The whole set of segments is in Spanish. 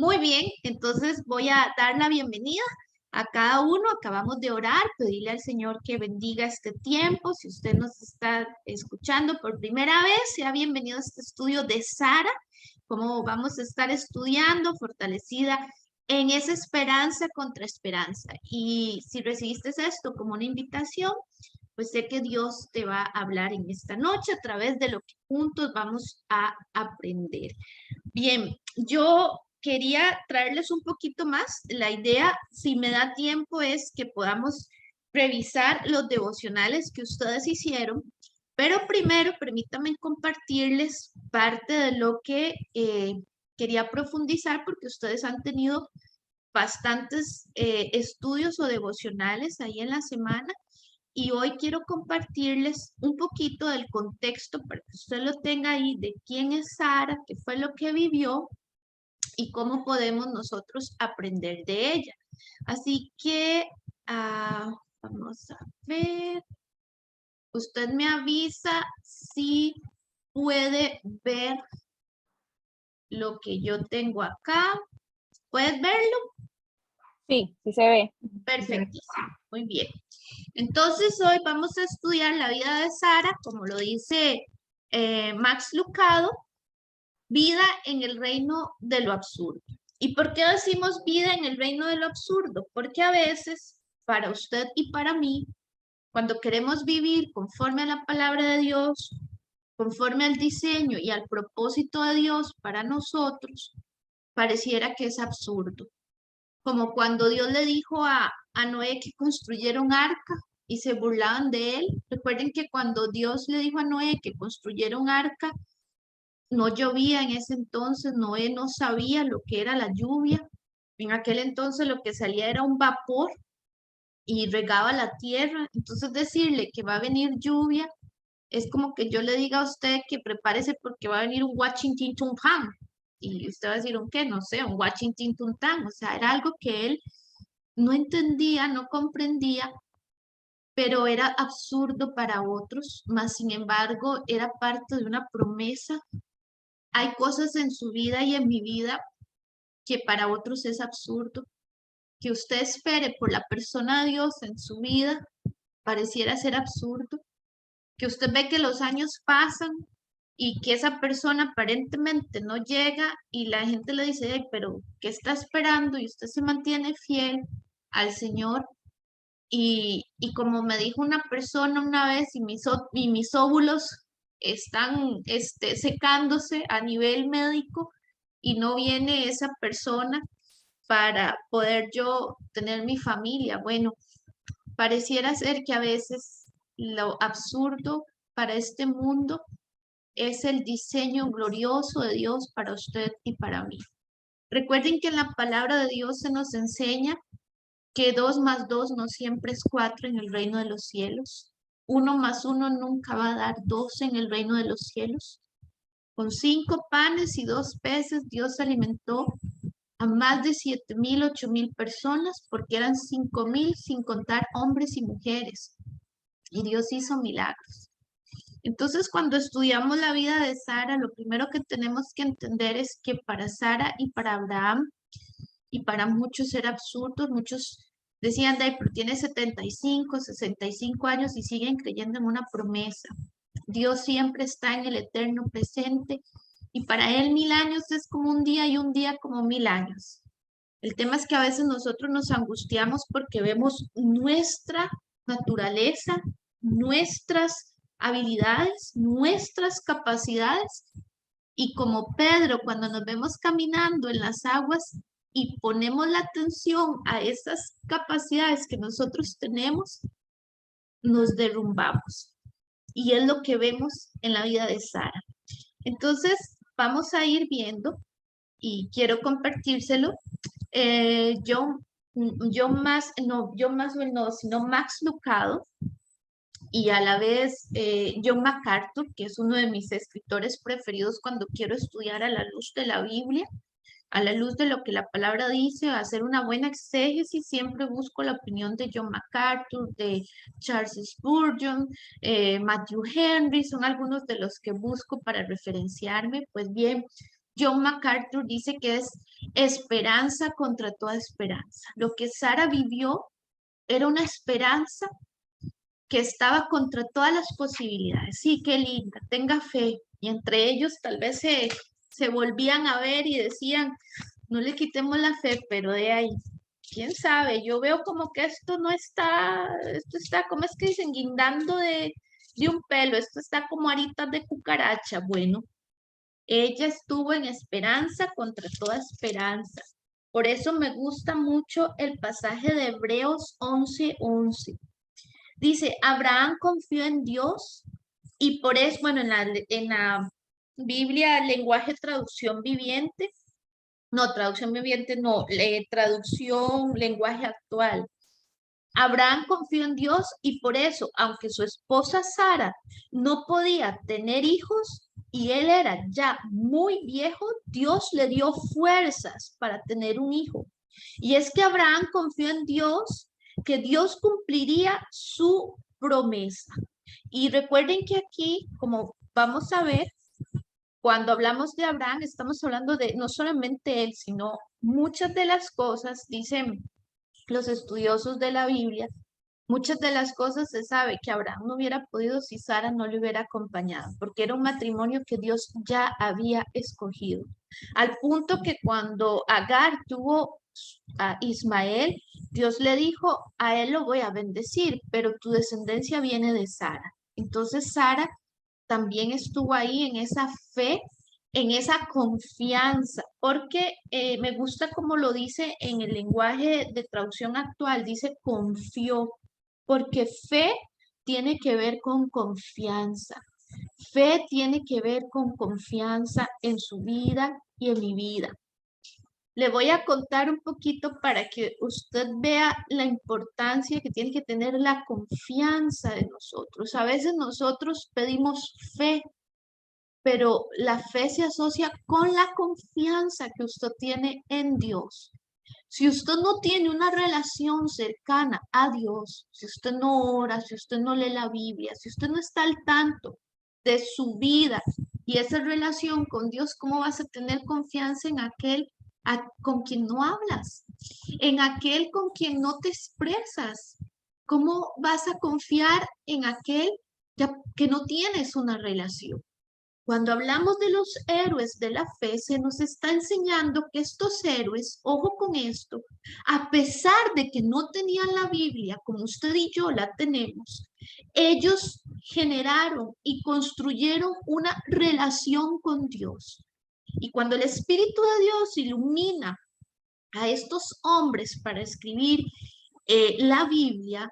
Muy bien, entonces voy a dar la bienvenida a cada uno. Acabamos de orar, pedirle al Señor que bendiga este tiempo. Si usted nos está escuchando por primera vez, sea bienvenido a este estudio de Sara, cómo vamos a estar estudiando, fortalecida en esa esperanza contra esperanza. Y si recibiste esto como una invitación, pues sé que Dios te va a hablar en esta noche a través de lo que juntos vamos a aprender. Bien, yo quería traerles un poquito más. La idea, si me da tiempo, es que podamos revisar los devocionales que ustedes hicieron, pero primero permítanme compartirles parte de lo que quería profundizar porque ustedes han tenido bastantes estudios o devocionales ahí en la semana. Y hoy quiero compartirles un poquito del contexto para que usted lo tenga ahí de quién es Sara, qué fue lo que vivió y cómo podemos nosotros aprender de ella. Así que vamos a ver, usted me avisa si puede ver lo que yo tengo acá. ¿Puedes verlo? Sí, sí se ve. Perfectísimo, muy bien. Entonces hoy vamos a estudiar la vida de Sara, como lo dice Max Lucado, vida en el reino de lo absurdo. ¿Y por qué decimos vida en el reino de lo absurdo? Porque a veces, para usted y para mí, cuando queremos vivir conforme a la palabra de Dios, conforme al diseño y al propósito de Dios para nosotros, pareciera que es absurdo. Como cuando Dios le dijo a Noé que construyera un arca y se burlaban de él. Recuerden que cuando Dios le dijo a Noé que construyera un arca, no llovía en ese entonces, Noé no sabía lo que era la lluvia. En aquel entonces lo que salía era un vapor y regaba la tierra. Entonces decirle que va a venir lluvia es como que yo le diga a usted que prepárese porque va a venir un Washington Tunpan. Y usted va a decir un qué, no sé, un Washington Tuntan. O sea, era algo que él no entendía, no comprendía, pero era absurdo para otros, mas sin embargo era parte de una promesa. Hay cosas en su vida y en mi vida que para otros es absurdo. Que usted espere por la persona de Dios en su vida pareciera ser absurdo. Que usted ve que los años pasan y que esa persona aparentemente no llega y la gente le dice, "Ay, pero ¿qué está esperando?" Y usted se mantiene fiel al Señor. Y como me dijo una persona una vez, y mis óvulos están secándose a nivel médico y no viene esa persona para poder yo tener mi familia. Bueno, pareciera ser que a veces lo absurdo para este mundo es el diseño glorioso de Dios para usted y para mí. Recuerden que en la palabra de Dios se nos enseña que 2 más 2 no siempre es 4 en el reino de los cielos. 1 más 1 nunca va a dar 2 en el reino de los cielos. Con 5 panes y 2 peces, Dios alimentó a más de 7,000, 8,000 personas, porque eran 5,000 sin contar hombres y mujeres. Y Dios hizo milagros. Entonces, cuando estudiamos la vida de Sara, lo primero que tenemos que entender es que para Sara y para Abraham y para muchos era absurdo. Muchos decían, "Day, pero tiene 75, 65 años y siguen creyendo en una promesa." Dios siempre está en el eterno presente y para Él 1,000 años es como un día y un día como 1,000 años. El tema es que a veces nosotros nos angustiamos porque vemos nuestra naturaleza, nuestras habilidades, nuestras capacidades. Y como Pedro, cuando nos vemos caminando en las aguas y ponemos la atención a esas capacidades que nosotros tenemos, nos derrumbamos. Y es lo que vemos en la vida de Sara. Entonces, vamos a ir viendo y quiero compartírselo. Sino Max Lucado y a la vez John MacArthur, que es uno de mis escritores preferidos cuando quiero estudiar a la luz de la Biblia, a la luz de lo que la palabra dice, hacer una buena exégesis. Siempre busco la opinión de John MacArthur, de Charles Spurgeon, Matthew Henry, son algunos de los que busco para referenciarme. Pues bien, John MacArthur dice que es esperanza contra toda esperanza. Lo que Sara vivió era una esperanza que estaba contra todas las posibilidades. Sí, qué linda, tenga fe. Y entre ellos tal vez se volvían a ver y decían, no le quitemos la fe, pero de ahí, quién sabe, yo veo como que esto no está, esto está, ¿cómo es que dicen? Guindando de un pelo, esto está como aritas de cucaracha. Bueno, ella estuvo en esperanza contra toda esperanza. Por eso me gusta mucho el pasaje de Hebreos 11:11. Dice, Abraham confió en Dios y por eso, bueno, en la Biblia, lenguaje traducción viviente, no, traducción viviente, no, traducción lenguaje actual. Abraham confió en Dios y por eso, aunque su esposa Sara no podía tener hijos y él era ya muy viejo, Dios le dio fuerzas para tener un hijo. Y es que Abraham confió en Dios, que Dios cumpliría su promesa. Y recuerden que aquí, como vamos a ver, cuando hablamos de Abraham, estamos hablando de no solamente él, sino muchas de las cosas, dicen los estudiosos de la Biblia, muchas de las cosas se sabe que Abraham no hubiera podido si Sara no le hubiera acompañado, porque era un matrimonio que Dios ya había escogido. Al punto que cuando Agar tuvo a Ismael, Dios le dijo, a él lo voy a bendecir, pero tu descendencia viene de Sara. Entonces Sara también estuvo ahí en esa fe, en esa confianza, porque me gusta como lo dice en el lenguaje de traducción actual, dice confió, porque fe tiene que ver con confianza. Fe tiene que ver con confianza en su vida y en mi vida. Le voy a contar un poquito para que usted vea la importancia que tiene que tener la confianza de nosotros. A veces nosotros pedimos fe, pero la fe se asocia con la confianza que usted tiene en Dios. Si usted no tiene una relación cercana a Dios, si usted no ora, si usted no lee la Biblia, si usted no está al tanto de su vida y esa relación con Dios, ¿cómo vas a tener confianza en aquel con quien no hablas? En aquel con quien no te expresas. ¿Cómo vas a confiar en aquel que no tienes una relación? Cuando hablamos de los héroes de la fe, se nos está enseñando que estos héroes, ojo con esto, a pesar de que no tenían la Biblia como usted y yo la tenemos, ellos generaron y construyeron una relación con Dios. Y cuando el Espíritu de Dios ilumina a estos hombres para escribir la Biblia,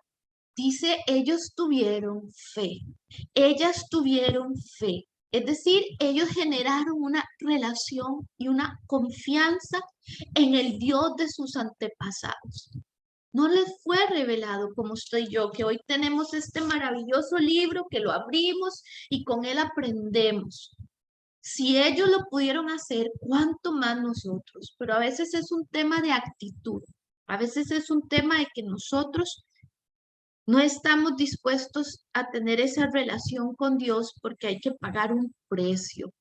dice, ellos tuvieron fe, ellas tuvieron fe. Es decir, ellos generaron una relación y una confianza en el Dios de sus antepasados. No les fue revelado como usted y yo, que hoy tenemos este maravilloso libro que lo abrimos y con él aprendemos. Si ellos lo pudieron hacer, ¿cuánto más nosotros? Pero a veces es un tema de actitud. A veces es un tema de que nosotros no estamos dispuestos a tener esa relación con Dios porque hay que pagar un precio.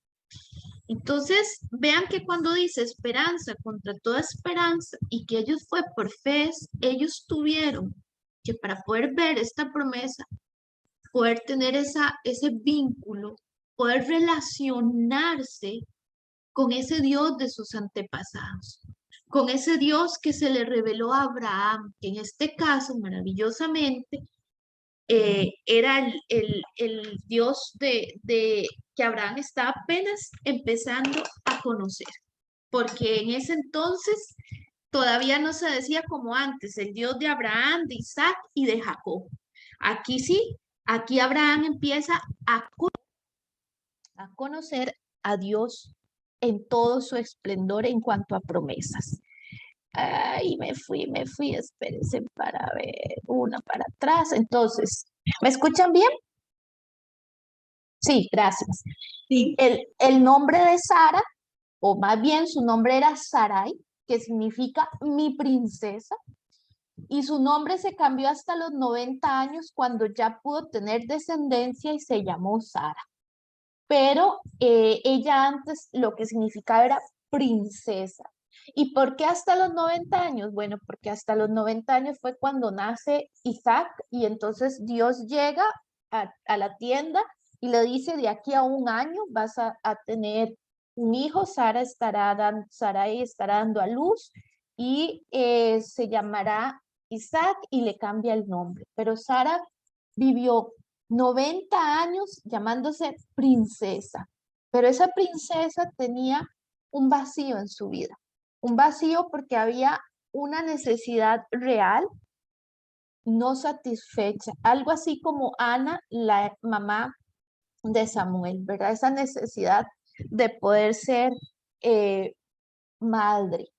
Entonces, vean que cuando dice esperanza contra toda esperanza y que ellos fue por fe, ellos tuvieron que para poder ver esta promesa, poder tener ese vínculo, poder relacionarse con ese Dios de sus antepasados, con ese Dios que se le reveló a Abraham, que en este caso, maravillosamente, era el Dios que Abraham estaba apenas empezando a conocer, porque en ese entonces todavía no se decía como antes, el Dios de Abraham, de Isaac y de Jacob. Aquí sí, aquí Abraham empieza a conocer a Dios en todo su esplendor en cuanto a promesas. Ay, me fui, espérense para ver, una para atrás. Entonces, ¿me escuchan bien? Sí, gracias. Sí. El nombre de Sara, o más bien su nombre era Sarai, que significa mi princesa, y su nombre se cambió hasta los 90 años cuando ya pudo tener descendencia y se llamó Sara. pero ella antes lo que significaba era princesa. ¿Y por qué hasta los 90 años? Bueno, porque hasta los 90 años fue cuando nace Isaac y entonces Dios llega a la tienda y le dice, de aquí a un año vas a tener un hijo, Sarai estará dando a luz y se llamará Isaac y le cambia el nombre. Pero Sara vivió 90 años llamándose princesa, pero esa princesa tenía un vacío en su vida, un vacío porque había una necesidad real no satisfecha, algo así como Ana, la mamá de Samuel, ¿verdad? Esa necesidad de poder ser madre.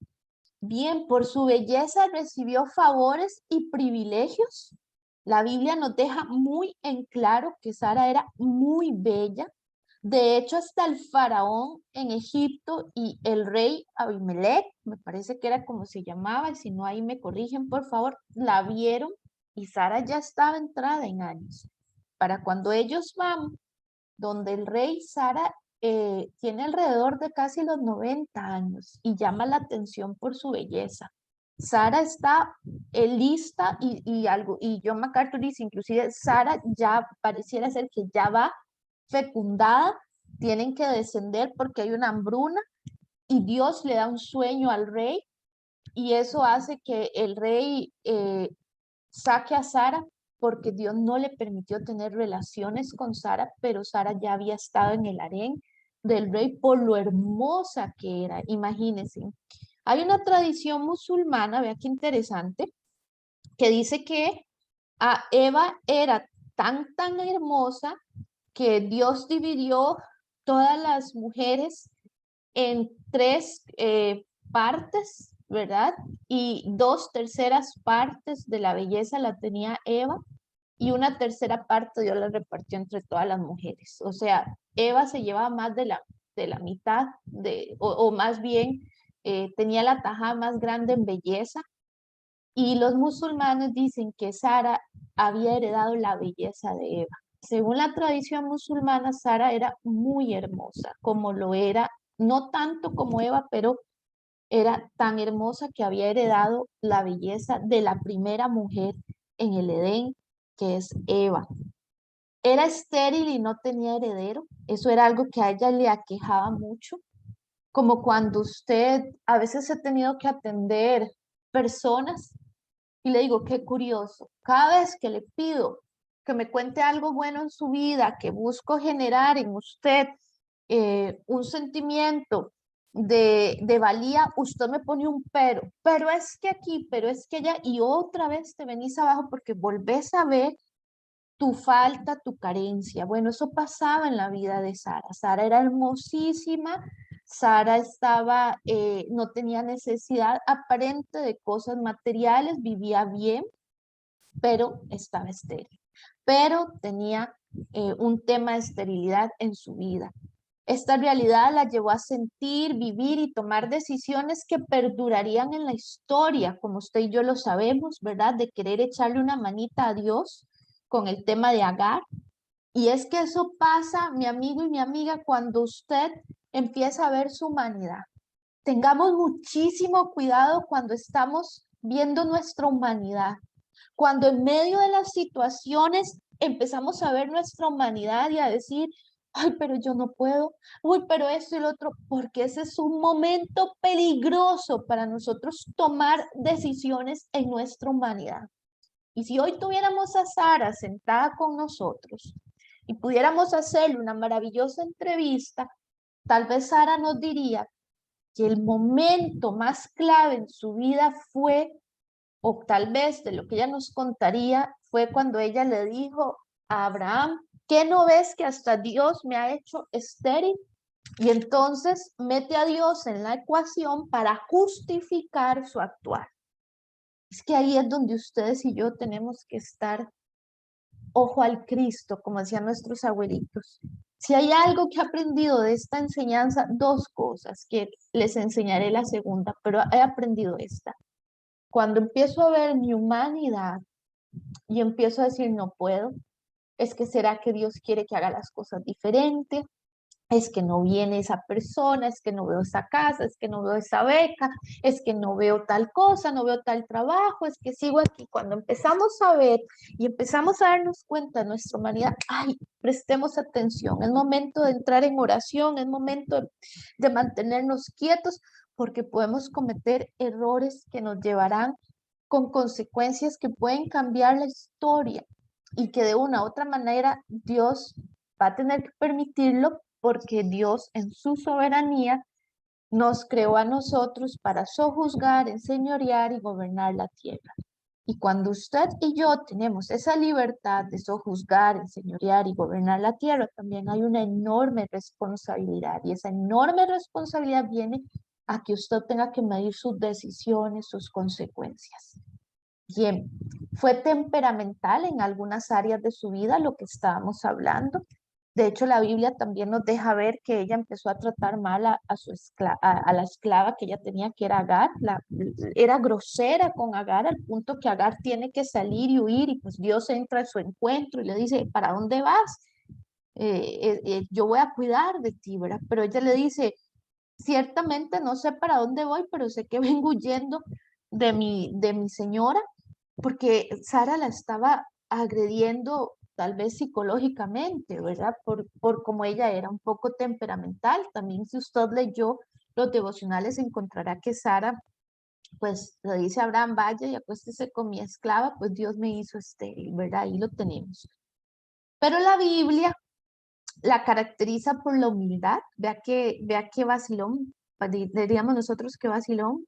Bien, por su belleza recibió favores y privilegios. La Biblia nos deja muy en claro que Sara era muy bella. De hecho, hasta el faraón en Egipto y el rey Abimelech, me parece que era como se llamaba, y si no ahí me corrigen, por favor, la vieron y Sara ya estaba entrada en años. Para cuando ellos van donde el rey, Sara tiene alrededor de casi los 90 años y llama la atención por su belleza. Sara está lista y John MacArthur dice, inclusive Sara ya pareciera ser que ya va fecundada, tienen que descender porque hay una hambruna y Dios le da un sueño al rey y eso hace que el rey saque a Sara porque Dios no le permitió tener relaciones con Sara, pero Sara ya había estado en el harén del rey por lo hermosa que era, imagínense. Hay una tradición musulmana, vea qué interesante, que dice que a Eva era tan hermosa que Dios dividió todas las mujeres en tres partes, ¿verdad? Y 2/3 partes de la belleza la tenía Eva y 1/3 parte Dios la repartió entre todas las mujeres. O sea, Eva se llevaba más de la mitad, o más bien tenía la tajada más grande en belleza. Y los musulmanes dicen que Sara había heredado la belleza de Eva. Según la tradición musulmana, Sara era muy hermosa, como lo era, no tanto como Eva, pero era tan hermosa que había heredado la belleza de la primera mujer en el Edén, que es Eva. Era estéril y no tenía heredero. Eso era algo que a ella le aquejaba mucho, como cuando usted a veces ha tenido que atender personas y le digo, qué curioso, cada vez que le pido que me cuente algo bueno en su vida, que busco generar en usted un sentimiento de valía, usted me pone un pero es que aquí, pero es que allá, y otra vez te venís abajo porque volvés a ver tu falta, tu carencia. Bueno, eso pasaba en la vida de Sara. Sara era hermosísima, Sara estaba, no tenía necesidad aparente de cosas materiales, vivía bien, pero estaba estéril. Pero tenía un tema de esterilidad en su vida. Esta realidad la llevó a sentir, vivir y tomar decisiones que perdurarían en la historia, como usted y yo lo sabemos, ¿verdad? De querer echarle una manita a Dios con el tema de Agar. Y es que eso pasa, mi amigo y mi amiga, cuando usted empieza a ver su humanidad. Tengamos muchísimo cuidado cuando estamos viendo nuestra humanidad. Cuando en medio de las situaciones empezamos a ver nuestra humanidad y a decir, ay, pero yo no puedo, uy, pero esto y lo otro, porque ese es un momento peligroso para nosotros tomar decisiones en nuestra humanidad. Y si hoy tuviéramos a Sara sentada con nosotros y pudiéramos hacerle una maravillosa entrevista, tal vez Sara nos diría que el momento más clave en su vida fue, o tal vez de lo que ella nos contaría, fue cuando ella le dijo a Abraham, ¿qué no ves que hasta Dios me ha hecho estéril? Y entonces mete a Dios en la ecuación para justificar su actuar. Es que ahí es donde ustedes y yo tenemos que estar ojo al Cristo, como decían nuestros abuelitos. Si hay algo que he aprendido de esta enseñanza, dos cosas, que les enseñaré la segunda, pero he aprendido esta. Cuando empiezo a ver mi humanidad y empiezo a decir no puedo, es que será que Dios quiere que haga las cosas diferente, es que no viene esa persona, es que no veo esa casa, es que no veo esa beca, es que no veo tal cosa, no veo tal trabajo, es que sigo aquí. Cuando empezamos a ver y empezamos a darnos cuenta de nuestra humanidad, ay, prestemos atención, es momento de entrar en oración, es momento de mantenernos quietos, porque podemos cometer errores que nos llevarán con consecuencias que pueden cambiar la historia y que de una u otra manera Dios va a tener que permitirlo porque Dios en su soberanía nos creó a nosotros para sojuzgar, enseñorear y gobernar la tierra. Y cuando usted y yo tenemos esa libertad de sojuzgar, enseñorear y gobernar la tierra, también hay una enorme responsabilidad. Y esa enorme responsabilidad viene a que usted tenga que medir sus decisiones, sus consecuencias. Bien, fue temperamental en algunas áreas de su vida lo que estábamos hablando. De hecho, la Biblia también nos deja ver que ella empezó a tratar mal a la esclava que ella tenía, que era Agar. Era grosera con Agar al punto que Agar tiene que salir y huir y pues Dios entra a su encuentro y le dice, ¿para dónde vas? Yo voy a cuidar de ti, ¿verdad? Pero ella le dice, ciertamente no sé para dónde voy, pero sé que vengo huyendo de mi señora porque Sara la estaba agrediendo tal vez psicológicamente, ¿verdad? Por cómo ella era un poco temperamental. También si usted leyó los devocionales encontrará que Sara, pues le dice a Abraham, vaya y acuéstese con mi esclava, pues Dios me hizo estéril, ¿verdad? Ahí lo tenemos. Pero la Biblia la caracteriza por la humildad. Vea que vacilón, diríamos nosotros que vacilón,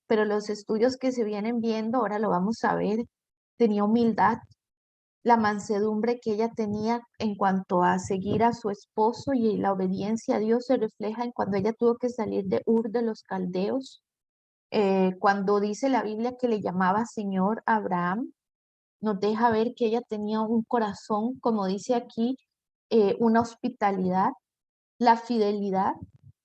pero los estudios que se vienen viendo, ahora lo vamos a ver, tenía humildad, la mansedumbre que ella tenía en cuanto a seguir a su esposo y la obediencia a Dios se refleja en cuando ella tuvo que salir de Ur de los Caldeos, cuando dice la Biblia que le llamaba Señor Abraham, nos deja ver que ella tenía un corazón, como dice aquí, una hospitalidad, la fidelidad,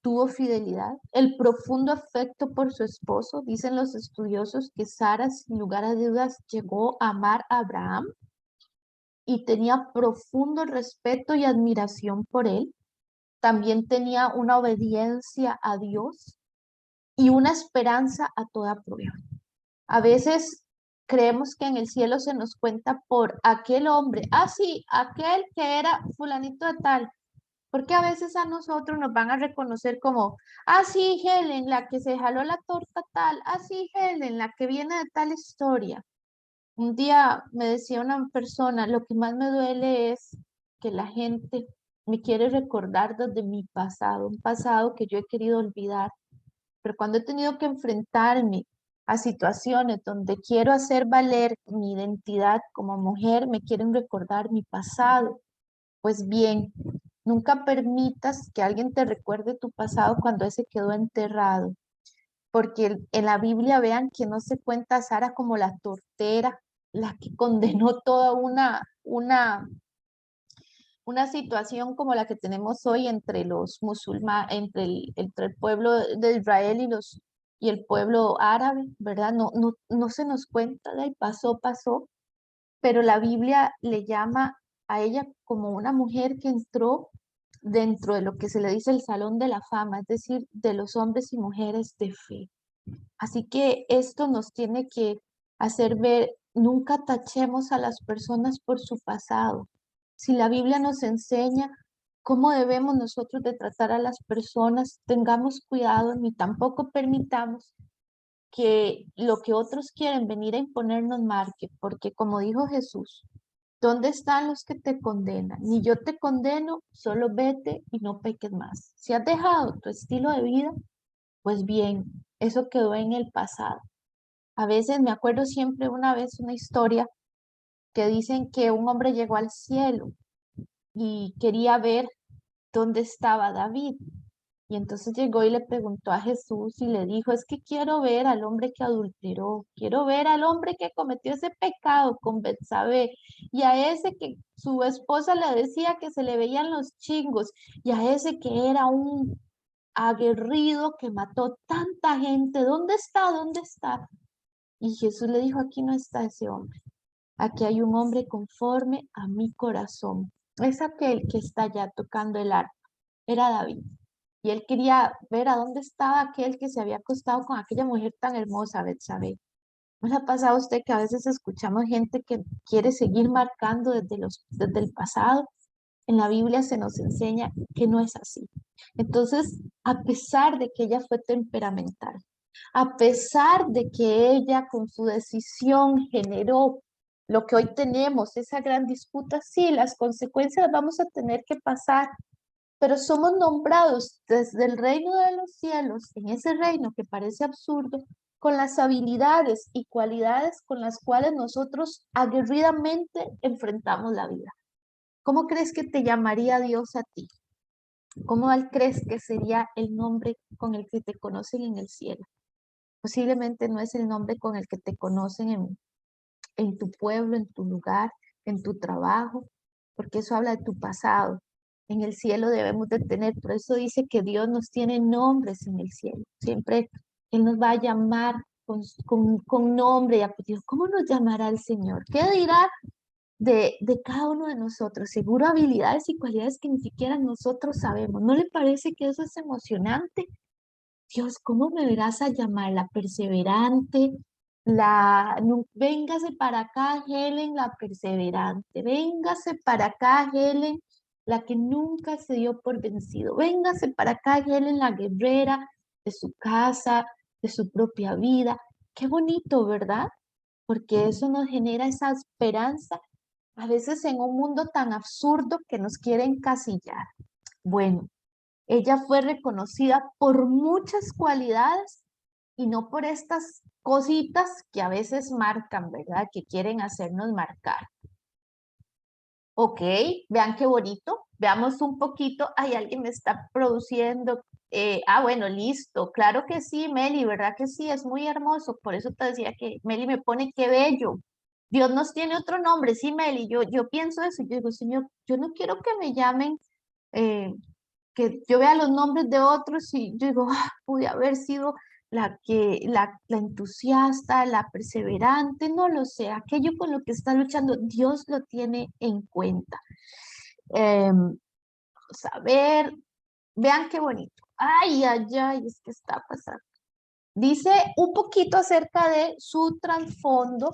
tuvo fidelidad, el profundo afecto por su esposo. Dicen los estudiosos que Sara, sin lugar a dudas, llegó a amar a Abraham y tenía profundo respeto y admiración por él. También tenía una obediencia a Dios y una esperanza a toda prueba. A veces creemos que en el cielo se nos cuenta por aquel hombre, ah, sí, aquel que era fulanito de tal, porque a veces a nosotros nos van a reconocer como, ah, sí, Helen, la que se jaló la torta tal, ah, sí, Helen, la que viene de tal historia. Un día me decía una persona, lo que más me duele es que la gente me quiere recordar desde mi pasado, un pasado que yo he querido olvidar, pero cuando he tenido que enfrentarme a situaciones donde quiero hacer valer mi identidad como mujer, me quieren recordar mi pasado. Pues bien, nunca permitas que alguien te recuerde tu pasado cuando ese quedó enterrado, porque en la Biblia vean que no se cuenta a Sara como la tortera, la que condenó toda una situación como la que tenemos hoy entre los musulmanes, entre el pueblo de Israel y el pueblo árabe, ¿verdad? No se nos cuenta de ahí, pasó, pero la Biblia le llama a ella como una mujer que entró dentro de lo que se le dice el Salón de la Fama, es decir, de los hombres y mujeres de fe. Así que esto nos tiene que hacer ver, nunca tachemos a las personas por su pasado. Si la Biblia nos enseña cómo debemos nosotros de tratar a las personas, tengamos cuidado ni tampoco permitamos que lo que otros quieren venir a imponernos marque, porque como dijo Jesús, ¿dónde están los que te condenan? Ni yo te condeno, solo vete y no peques más. Si has dejado tu estilo de vida, pues bien, eso quedó en el pasado. A veces me acuerdo siempre una vez una historia que dicen que un hombre llegó al cielo y quería ver dónde estaba David. Y entonces llegó y le preguntó a Jesús y le dijo, es que quiero ver al hombre que adulteró, quiero ver al hombre que cometió ese pecado con Betsabé, y a ese que su esposa le decía que se le veían los chingos, y a ese que era un aguerrido que mató tanta gente, ¿dónde está? ¿Dónde está? Y Jesús le dijo, aquí no está ese hombre, aquí hay un hombre conforme a mi corazón. Es aquel que está ya tocando el arpa. era David. Y él quería ver a dónde estaba aquel que se había acostado con aquella mujer tan hermosa, Betsabé. ¿No le ha pasado a usted que a veces escuchamos gente que quiere seguir marcando desde el pasado? En la Biblia se nos enseña que no es así. Entonces, a pesar de que ella fue temperamental, a pesar de que ella con su decisión generó lo que hoy tenemos, esa gran disputa, sí, las consecuencias vamos a tener que pasar, pero somos nombrados desde el reino de los cielos, en ese reino que parece absurdo, con las habilidades y cualidades con las cuales nosotros aguerridamente enfrentamos la vida. ¿Cómo crees que te llamaría Dios a ti? ¿Cómo crees que sería el nombre con el que te conocen en el cielo? Posiblemente no es el nombre con el que te conocen en tu pueblo, en tu lugar, en tu trabajo, porque eso habla de tu pasado. En el cielo debemos de tener, por eso dice que Dios nos tiene nombres en el cielo. Siempre Él nos va a llamar con nombre y apellido. ¿Cómo nos llamará el Señor? ¿Qué dirá de cada uno de nosotros? Seguro habilidades y cualidades que ni siquiera nosotros sabemos. ¿No le parece que eso es emocionante? Dios, ¿cómo me verás a llamar? La perseverante, véngase para acá, Helen, la perseverante, véngase para acá, Helen, la que nunca se dio por vencido, véngase para acá, Helen, la guerrera de su casa, de su propia vida. Qué bonito, ¿verdad? Porque eso nos genera esa esperanza, a veces en un mundo tan absurdo que nos quiere encasillar. Bueno. Ella fue reconocida por muchas cualidades y no por estas cositas que a veces marcan, ¿verdad? Que quieren hacernos marcar. Ok, vean qué bonito. Veamos un poquito. Ay, alguien me está produciendo. Bueno, listo. Claro que sí, Meli, ¿verdad que sí? Es muy hermoso. Por eso te decía que Meli me pone qué bello. Dios nos tiene otro nombre, sí, Meli. Yo pienso eso. Yo digo, Señor, yo no quiero que me llamen eh, que yo vea los nombres de otros y yo digo, pude haber sido la entusiasta, la perseverante, no lo sé, aquello con lo que está luchando, Dios lo tiene en cuenta. Vamos a ver, vean qué bonito. Ay, ay, ay, es que está pasando. Dice un poquito acerca de su trasfondo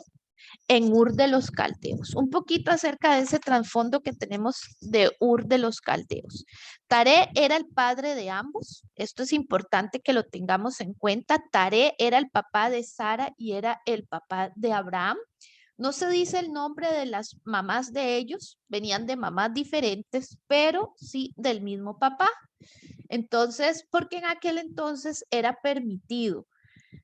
en Ur de los Caldeos. Un poquito acerca de ese trasfondo que tenemos de Ur de los Caldeos. Taré era el padre de ambos. Esto es importante que lo tengamos en cuenta. Taré era el papá de Sara y era el papá de Abraham. No se dice el nombre de las mamás de ellos, venían de mamás diferentes, pero sí del mismo papá. Entonces, porque en aquel entonces era permitido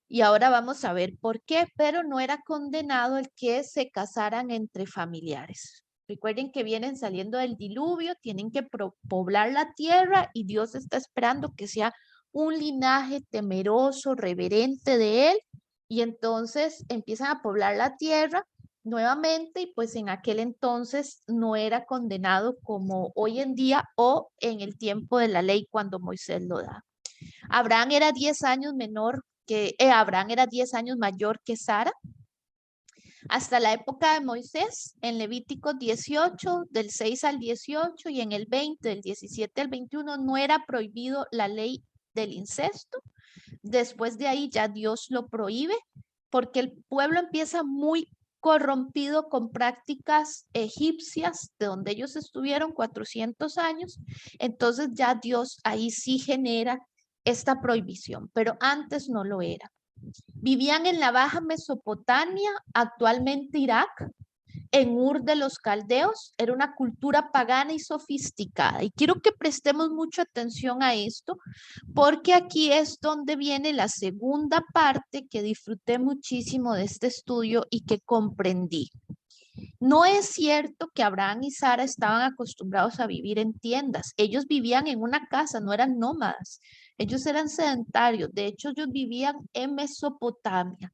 y ahora vamos a ver por qué, pero no era condenado el que se casaran entre familiares. Recuerden que vienen saliendo del diluvio, tienen que poblar la tierra y Dios está esperando que sea un linaje temeroso, reverente de Él, y entonces empiezan a poblar la tierra nuevamente y pues en aquel entonces no era condenado como hoy en día o en el tiempo de la ley cuando Moisés lo da. Abraham era 10 años menor Abraham era 10 años mayor que Sara. Hasta la época de Moisés, en Levítico 18, del 6 al 18 y en el 20, del 17 al 21, no era prohibido la ley del incesto. Después de ahí ya Dios lo prohíbe porque el pueblo empieza muy corrompido con prácticas egipcias de donde ellos estuvieron 400 años. Entonces ya Dios ahí sí genera esta prohibición, pero antes no lo era. Vivían en la Baja Mesopotamia, actualmente Irak, en Ur de los Caldeos. Era una cultura pagana y sofisticada. Y quiero que prestemos mucha atención a esto, porque aquí es donde viene la segunda parte que disfruté muchísimo de este estudio y que comprendí. No es cierto que Abraham y Sara estaban acostumbrados a vivir en tiendas. Ellos vivían en una casa, no eran nómadas. Ellos eran sedentarios. De hecho, ellos vivían en Mesopotamia.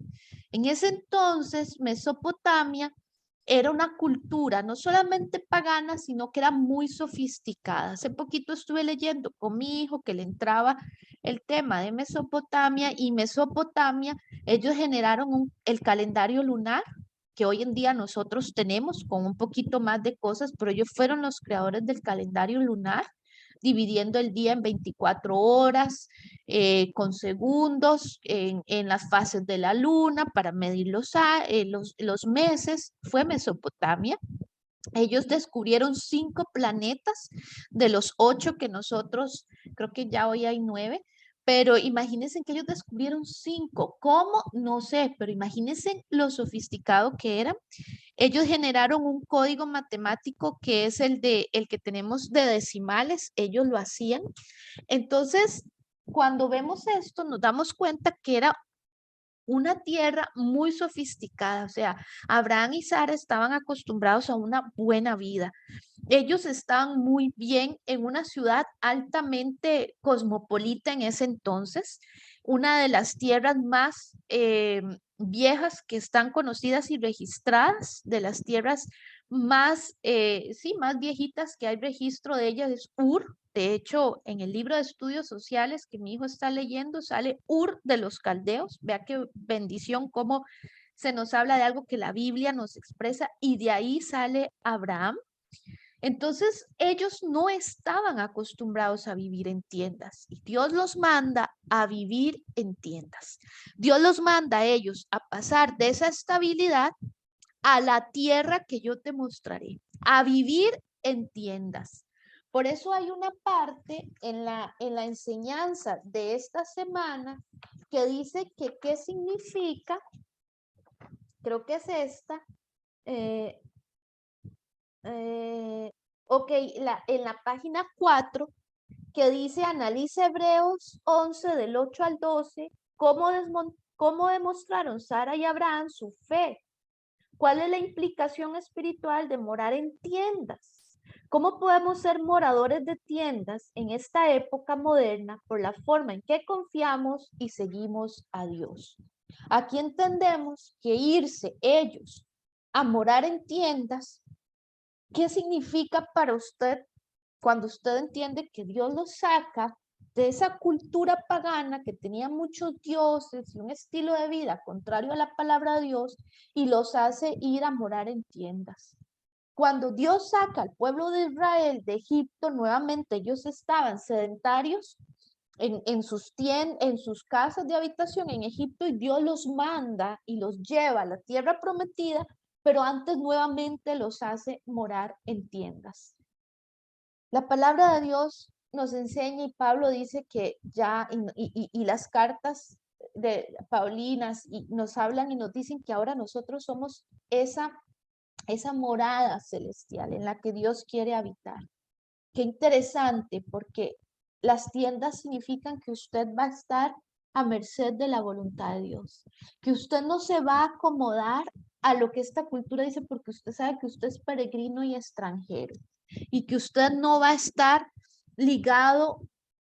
En ese entonces, Mesopotamia era una cultura no solamente pagana, sino que era muy sofisticada. Hace poquito estuve leyendo con mi hijo que le entraba el tema de Mesopotamia y Mesopotamia, ellos generaron el calendario lunar que hoy en día nosotros tenemos con un poquito más de cosas, pero ellos fueron los creadores del calendario lunar. dividiendo el día en 24 horas, con segundos, en las fases de la luna para medir los meses. Fue Mesopotamia. Ellos descubrieron 5 planetas de los 8 que nosotros, creo que ya hoy hay 9, pero imagínense que ellos descubrieron 5. ¿Cómo? No sé, pero imagínense lo sofisticado que eran. Ellos generaron un código matemático que es el que tenemos de decimales. Ellos lo hacían. Entonces, cuando vemos esto, nos damos cuenta que era una tierra muy sofisticada. O sea, Abraham y Sara estaban acostumbrados a una buena vida. Ellos estaban muy bien en una ciudad altamente cosmopolita en ese entonces, una de las tierras más viejas que están conocidas y registradas, de las tierras más, sí, más viejitas que hay registro de ellas es Ur. De hecho, en el libro de estudios sociales que mi hijo está leyendo, sale Ur de los Caldeos. Vea qué bendición, cómo se nos habla de algo que la Biblia nos expresa, y de ahí sale Abraham. Entonces, ellos no estaban acostumbrados a vivir en tiendas y Dios los manda a vivir en tiendas. Dios los manda a ellos a pasar de esa estabilidad a la tierra que yo te mostraré, a vivir en tiendas. Por eso hay una parte en la enseñanza de esta semana que dice que qué significa, creo que es esta, ok, en la página 4, que dice analiza Hebreos 11 del 8 al 12, cómo demostraron Sara y Abraham su fe. ¿Cuál es la implicación espiritual de morar en tiendas? ¿Cómo podemos ser moradores de tiendas en esta época moderna por la forma en que confiamos y seguimos a Dios? Aquí entendemos que irse ellos a morar en tiendas, ¿qué significa para usted cuando usted entiende que Dios los saca de esa cultura pagana que tenía muchos dioses y un estilo de vida contrario a la palabra de Dios, y los hace ir a morar en tiendas? Cuando Dios saca al pueblo de Israel de Egipto, nuevamente ellos estaban sedentarios en sus casas de habitación en Egipto, y Dios los manda y los lleva a la tierra prometida, pero antes nuevamente los hace morar en tiendas. La palabra de Dios nos enseña, y Pablo dice que ya, y las cartas de Paulinas y nos hablan y nos dicen que ahora nosotros somos esa morada celestial en la que Dios quiere habitar. Qué interesante, porque las tiendas significan que usted va a estar a merced de la voluntad de Dios, que usted no se va a acomodar a lo que esta cultura dice, porque usted sabe que usted es peregrino y extranjero, y que usted no va a estar ligado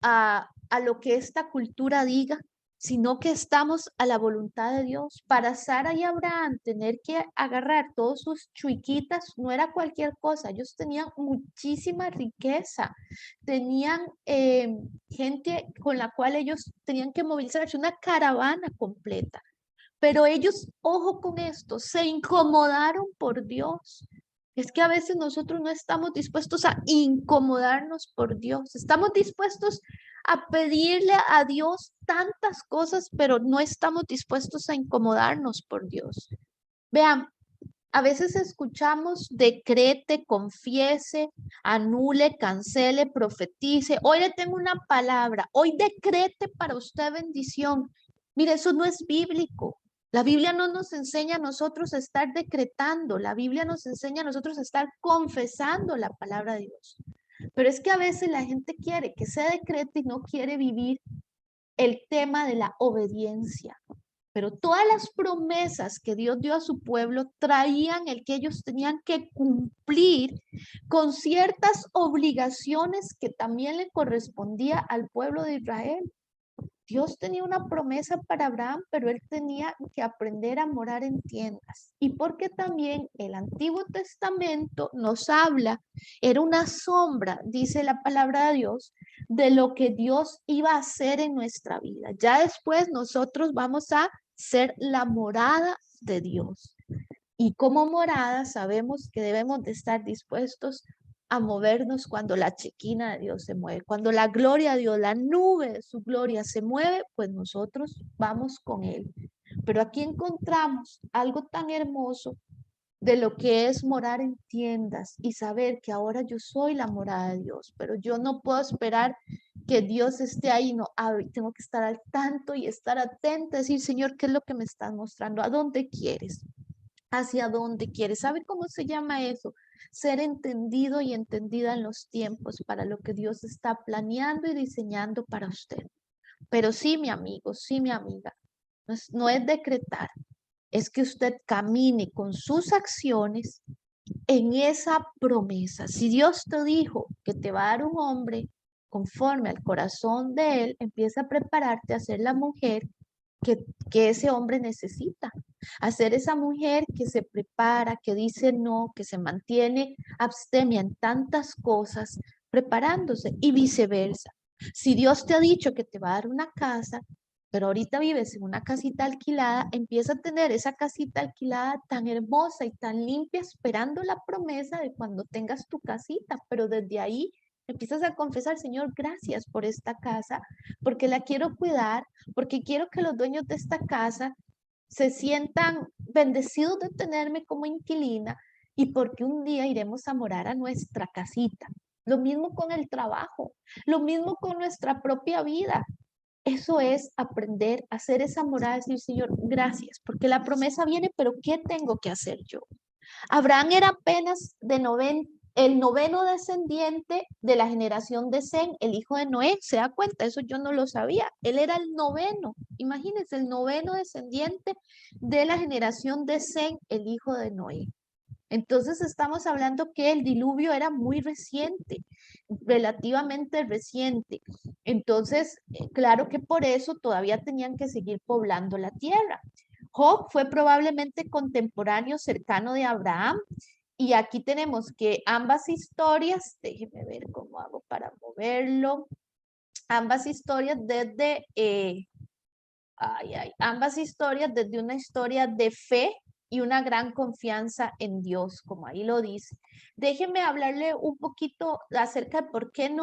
a lo que esta cultura diga, sino que estamos a la voluntad de Dios. Para Sara y Abraham, tener que agarrar todos sus chuiquitas no era cualquier cosa. Ellos tenían muchísima riqueza, tenían gente con la cual ellos tenían que movilizarse, una caravana completa. Pero ellos, ojo con esto, se incomodaron por Dios. Es que a veces nosotros no estamos dispuestos a incomodarnos por Dios. Estamos dispuestos a pedirle a Dios tantas cosas, pero no estamos dispuestos a incomodarnos por Dios. Vean, a veces escuchamos decrete, confiese, anule, cancele, profetice. Hoy le tengo una palabra. Hoy decrete para usted bendición. Mire, eso no es bíblico. La Biblia no nos enseña a nosotros a estar decretando. La Biblia nos enseña a nosotros a estar confesando la palabra de Dios. Pero es que a veces la gente quiere que se decrete y no quiere vivir el tema de la obediencia. Pero todas las promesas que Dios dio a su pueblo traían el que ellos tenían que cumplir con ciertas obligaciones que también le correspondía al pueblo de Israel. Dios tenía una promesa para Abraham, pero él tenía que aprender a morar en tiendas. Y porque también el Antiguo Testamento nos habla, era una sombra, dice la palabra de Dios, de lo que Dios iba a hacer en nuestra vida. Ya después nosotros vamos a ser la morada de Dios. Y como morada sabemos que debemos de estar dispuestos a movernos cuando la chequina de Dios se mueve. Cuando la gloria de Dios, la nube de su gloria se mueve, pues nosotros vamos con Él. Pero aquí encontramos algo tan hermoso de lo que es morar en tiendas y saber que ahora yo soy la morada de Dios, pero yo no puedo esperar que Dios esté ahí, no, tengo que estar al tanto y estar atenta, decir, Señor, ¿qué es lo que me estás mostrando? ¿A dónde quieres? ¿Hacia dónde quieres? ¿Sabe cómo se llama eso? Ser entendido y entendida en los tiempos para lo que Dios está planeando y diseñando para usted. Pero sí, mi amigo, sí, mi amiga, no es decretar, es que usted camine con sus acciones en esa promesa. Si Dios te dijo que te va a dar un hombre conforme al corazón de él, empieza a prepararte a ser la mujer que ese hombre necesita. A ser esa mujer que se prepara, que dice no, que se mantiene abstemia en tantas cosas, preparándose y viceversa. Si Dios te ha dicho que te va a dar una casa, pero ahorita vives en una casita alquilada, empieza a tener esa casita alquilada tan hermosa y tan limpia, esperando la promesa de cuando tengas tu casita, pero desde ahí empiezas a confesar, Señor, gracias por esta casa, porque la quiero cuidar, porque quiero que los dueños de esta casa se sientan bendecidos de tenerme como inquilina y porque un día iremos a morar a nuestra casita. Lo mismo con el trabajo, lo mismo con nuestra propia vida. Eso es aprender a hacer esa morada, decir, Señor, gracias, porque la promesa viene, pero ¿qué tengo que hacer yo? Abraham era apenas el noveno descendiente de la generación de Sem, el hijo de Noé. ¿Se da cuenta? Eso yo no lo sabía. Él era el noveno. Imagínense, el noveno descendiente de la generación de Sem, el hijo de Noé. Entonces estamos hablando que el diluvio era muy reciente, relativamente reciente. Entonces, claro que por eso todavía tenían que seguir poblando la tierra. Job fue probablemente contemporáneo cercano de Abraham y aquí tenemos que ambas historias, déjeme ver cómo hago para moverlo, ambas historias ambas historias desde una historia de fe y una gran confianza en Dios, como ahí lo dice. Déjeme hablarle un poquito acerca de por qué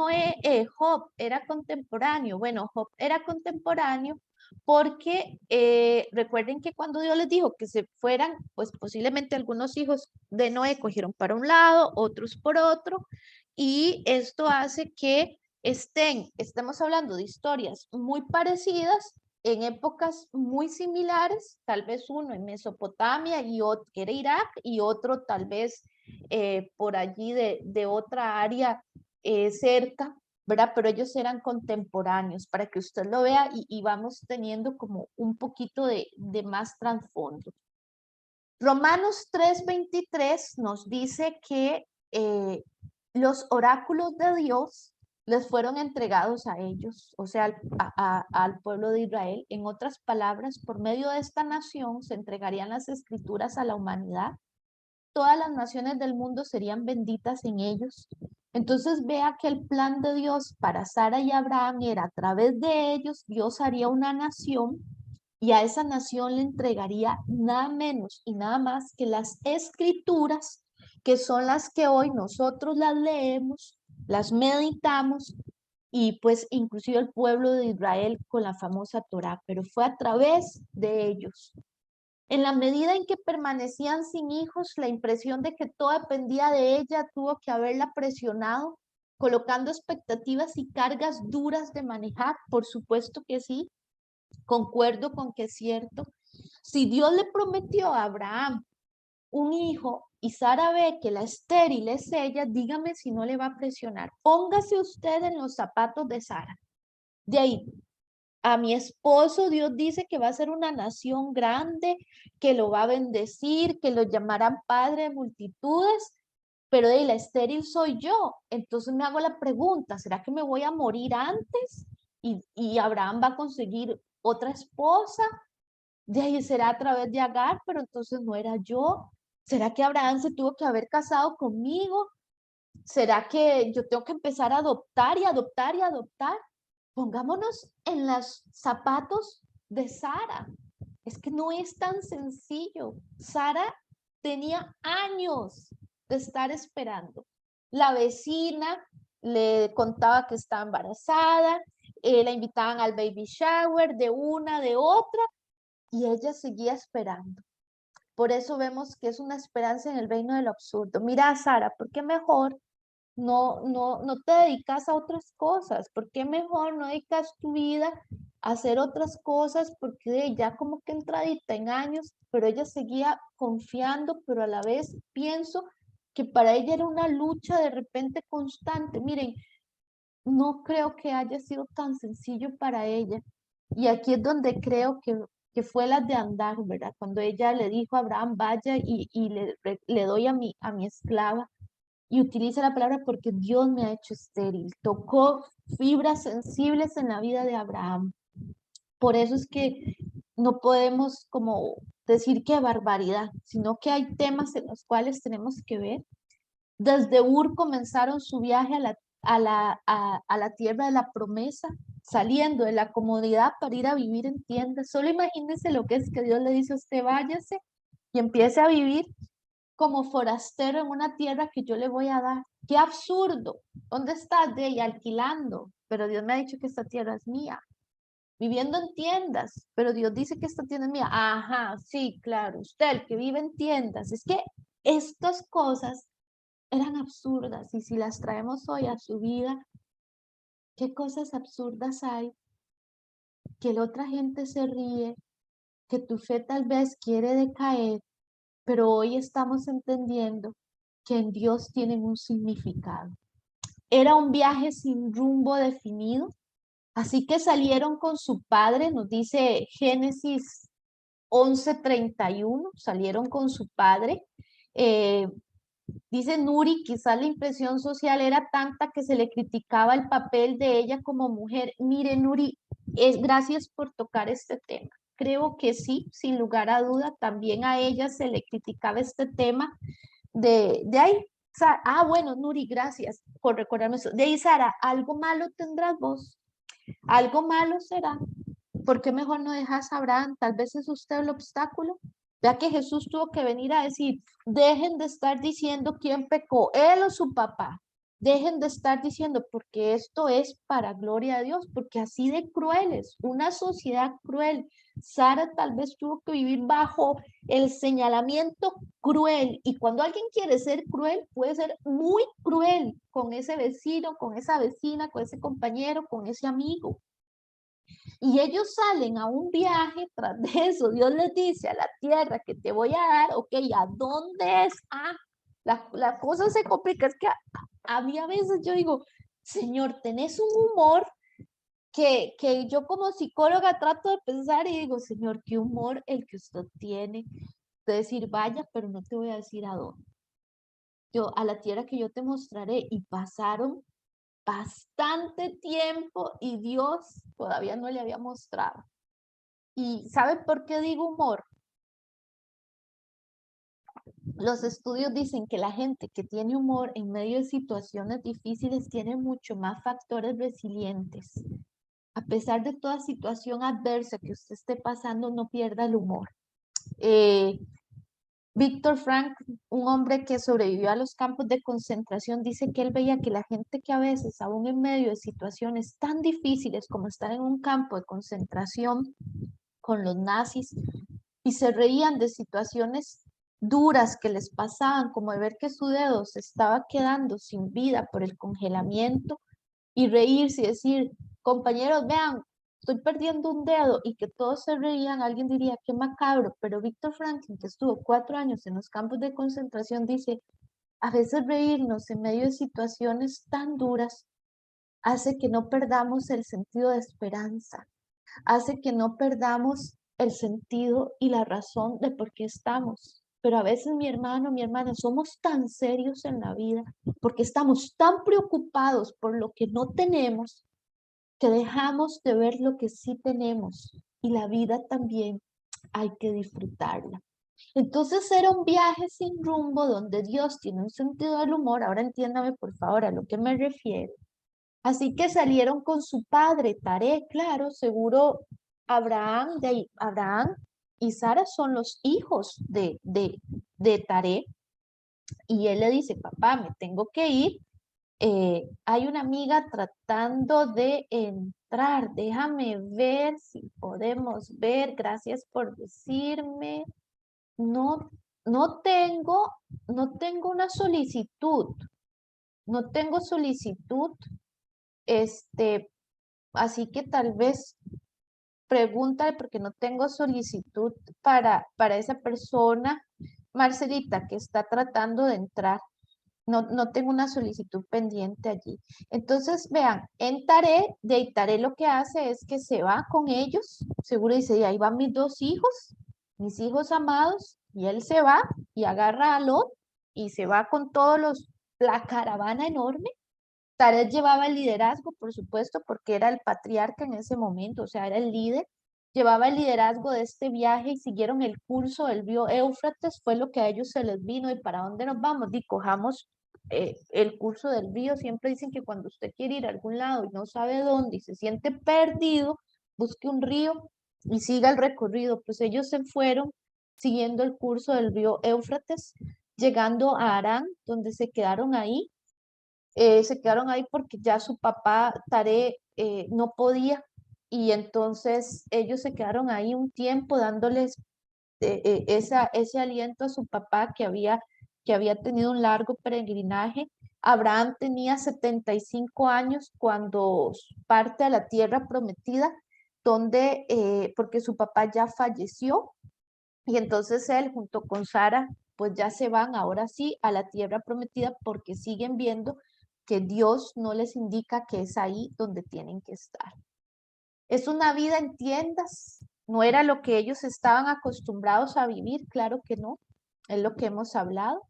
Job era contemporáneo. Bueno, Job era contemporáneo porque recuerden que cuando Dios les dijo que se fueran, pues posiblemente algunos hijos de Noé cogieron para un lado, otros por otro, y esto hace que estemos hablando de historias muy parecidas en épocas muy similares, tal vez uno en Mesopotamia y otro que era Irak y otro tal vez por allí de otra área cerca, ¿verdad? Pero ellos eran contemporáneos para que usted lo vea y vamos teniendo como un poquito de más trasfondo. Romanos 3:23 nos dice que los oráculos de Dios les fueron entregados a ellos, o sea, al pueblo de Israel. En otras palabras, por medio de esta nación se entregarían las escrituras a la humanidad. Todas las naciones del mundo serían benditas en ellos. Entonces vea que el plan de Dios para Sara y Abraham era a través de ellos, Dios haría una nación y a esa nación le entregaría nada menos y nada más que las escrituras, que son las que hoy nosotros las leemos, las meditamos y pues inclusive el pueblo de Israel con la famosa Torá, pero fue a través de ellos. En la medida en que permanecían sin hijos, la impresión de que todo dependía de ella tuvo que haberla presionado, colocando expectativas y cargas duras de manejar, por supuesto que sí, concuerdo con que es cierto. Si Dios le prometió a Abraham un hijo y Sara ve que la estéril es ella, dígame si no le va a presionar. Póngase usted en los zapatos de Sara. De ahí, a mi esposo Dios dice que va a ser una nación grande, que lo va a bendecir, que lo llamarán padre de multitudes, pero de la estéril soy yo. Entonces me hago la pregunta, ¿será que me voy a morir antes? Y Abraham va a conseguir otra esposa, de ahí será a través de Agar, pero entonces no era yo. ¿Será que Abraham se tuvo que haber casado conmigo? ¿Será que yo tengo que empezar a adoptar y adoptar y adoptar? Pongámonos en los zapatos de Sara. Es que no es tan sencillo. Sara tenía años de estar esperando. La vecina le contaba que estaba embarazada, la invitaban al baby shower de una, de otra, y ella seguía esperando. Por eso vemos que es una esperanza en el reino de lo absurdo. Mira, Sara, ¿por qué mejor no te dedicas a otras cosas? ¿Por qué mejor no dedicas tu vida a hacer otras cosas? Porque ya como que entradita en años, pero ella seguía confiando, pero a la vez pienso que para ella era una lucha de repente constante. Miren, no creo que haya sido tan sencillo para ella. Y aquí es donde creo que fue la de andar, ¿verdad? Cuando ella le dijo a Abraham, vaya y le doy a mi esclava. Y utiliza la palabra porque Dios me ha hecho estéril. Tocó fibras sensibles en la vida de Abraham. Por eso es que no podemos como decir qué barbaridad, sino que hay temas en los cuales tenemos que ver. Desde Ur comenzaron su viaje a la tierra de la promesa, saliendo de la comodidad para ir a vivir en tiendas. Solo imagínense lo que es que Dios le dice a usted, váyase y empiece a vivir como forastero en una tierra que yo le voy a dar. ¡Qué absurdo! ¿Dónde estás de ahí alquilando? Pero Dios me ha dicho que esta tierra es mía. Viviendo en tiendas, pero Dios dice que esta tienda es mía. Ajá, sí, claro, usted el que vive en tiendas. Es que estas cosas eran absurdas y si las traemos hoy a su vida, ¿qué cosas absurdas hay? Que la otra gente se ríe, que tu fe tal vez quiere decaer, pero hoy estamos entendiendo que en Dios tienen un significado. Era un viaje sin rumbo definido, así que salieron con su padre, nos dice Génesis 11:31, salieron con su padre. Dice Nuri, quizás la impresión social era tanta que se le criticaba el papel de ella como mujer. Mire, Nuri, gracias por tocar este tema. Creo que sí, sin lugar a duda, también a ella se le criticaba este tema de ahí. Bueno, Nuri, gracias por recordarme eso. De ahí, Sara, algo malo tendrás vos, algo malo será. ¿Por qué mejor no dejas a Abraham? Tal vez es usted el obstáculo. Ya que Jesús tuvo que venir a decir, dejen de estar diciendo quién pecó, él o su papá. Dejen de estar diciendo, porque esto es para gloria de Dios, porque así de crueles, una sociedad cruel. Sara tal vez tuvo que vivir bajo el señalamiento cruel, y cuando alguien quiere ser cruel, puede ser muy cruel con ese vecino, con esa vecina, con ese compañero, con ese amigo. Y ellos salen a un viaje, tras de eso Dios les dice a la tierra que te voy a dar, ok, ¿a dónde es? La cosa se complica, es que a mí a veces yo digo, Señor, tenés un humor que yo como psicóloga trato de pensar y digo, Señor, qué humor el que usted tiene de decir, vaya, pero no te voy a decir a dónde. Yo, a la tierra que yo te mostraré, y pasaron bastante tiempo y Dios todavía no le había mostrado. ¿Y sabe por qué digo humor? Los estudios dicen que la gente que tiene humor en medio de situaciones difíciles tiene mucho más factores resilientes. A pesar de toda situación adversa que usted esté pasando, no pierda el humor. Víctor Frank, un hombre que sobrevivió a los campos de concentración, dice que él veía que la gente que a veces, aún en medio de situaciones tan difíciles como estar en un campo de concentración con los nazis, y se reían de situaciones duras que les pasaban, como de ver que su dedo se estaba quedando sin vida por el congelamiento, y reírse y decir, compañeros, vean, estoy perdiendo un dedo, y que todos se reían, alguien diría, qué macabro, pero Víctor Franklin, que estuvo 4 años en los campos de concentración, dice, a veces reírnos en medio de situaciones tan duras hace que no perdamos el sentido de esperanza, hace que no perdamos el sentido y la razón de por qué estamos. Pero a veces, mi hermano, mi hermana, somos tan serios en la vida porque estamos tan preocupados por lo que no tenemos que dejamos de ver lo que sí tenemos, y la vida también hay que disfrutarla. Entonces era un viaje sin rumbo donde Dios tiene un sentido del humor. Ahora entiéndame por favor a lo que me refiero. Así que salieron con su padre, Taré, claro, seguro Abraham y Sara son los hijos de Taré. y él le dice, papá, me tengo que ir. Hay una amiga tratando de entrar. Déjame ver si podemos ver. Gracias por decirme. No, no tengo, no tengo una solicitud. No tengo solicitud. Así que tal vez pregúntale porque no tengo solicitud para esa persona, Marcelita, que está tratando de entrar. No tengo una solicitud pendiente allí. Entonces, vean, en Taré, de Taré lo que hace es que se va con ellos, seguro dice, y ahí van mis dos hijos, mis hijos amados, y él se va y agarra a Lot y se va con la caravana enorme. Taré llevaba el liderazgo, por supuesto, porque era el patriarca en ese momento, o sea, era el líder. Llevaba el liderazgo de este viaje y siguieron el curso del río Éufrates, fue lo que a ellos se les vino. ¿Y para dónde nos vamos? Y cojamos el curso del río. Siempre dicen que cuando usted quiere ir a algún lado y no sabe dónde y se siente perdido, busque un río y siga el recorrido. Pues ellos se fueron siguiendo el curso del río Éufrates, llegando a Arán, donde se quedaron ahí porque ya su papá Taré no podía, y entonces ellos se quedaron ahí un tiempo dándoles ese aliento a su papá que había tenido un largo peregrinaje. Abraham tenía 75 años cuando parte a la tierra prometida, porque su papá ya falleció, y entonces él junto con Sara pues ya se van ahora sí a la tierra prometida porque siguen viendo que Dios no les indica que es ahí donde tienen que estar. Es una vida en tiendas, no era lo que ellos estaban acostumbrados a vivir, claro que no, es lo que hemos hablado.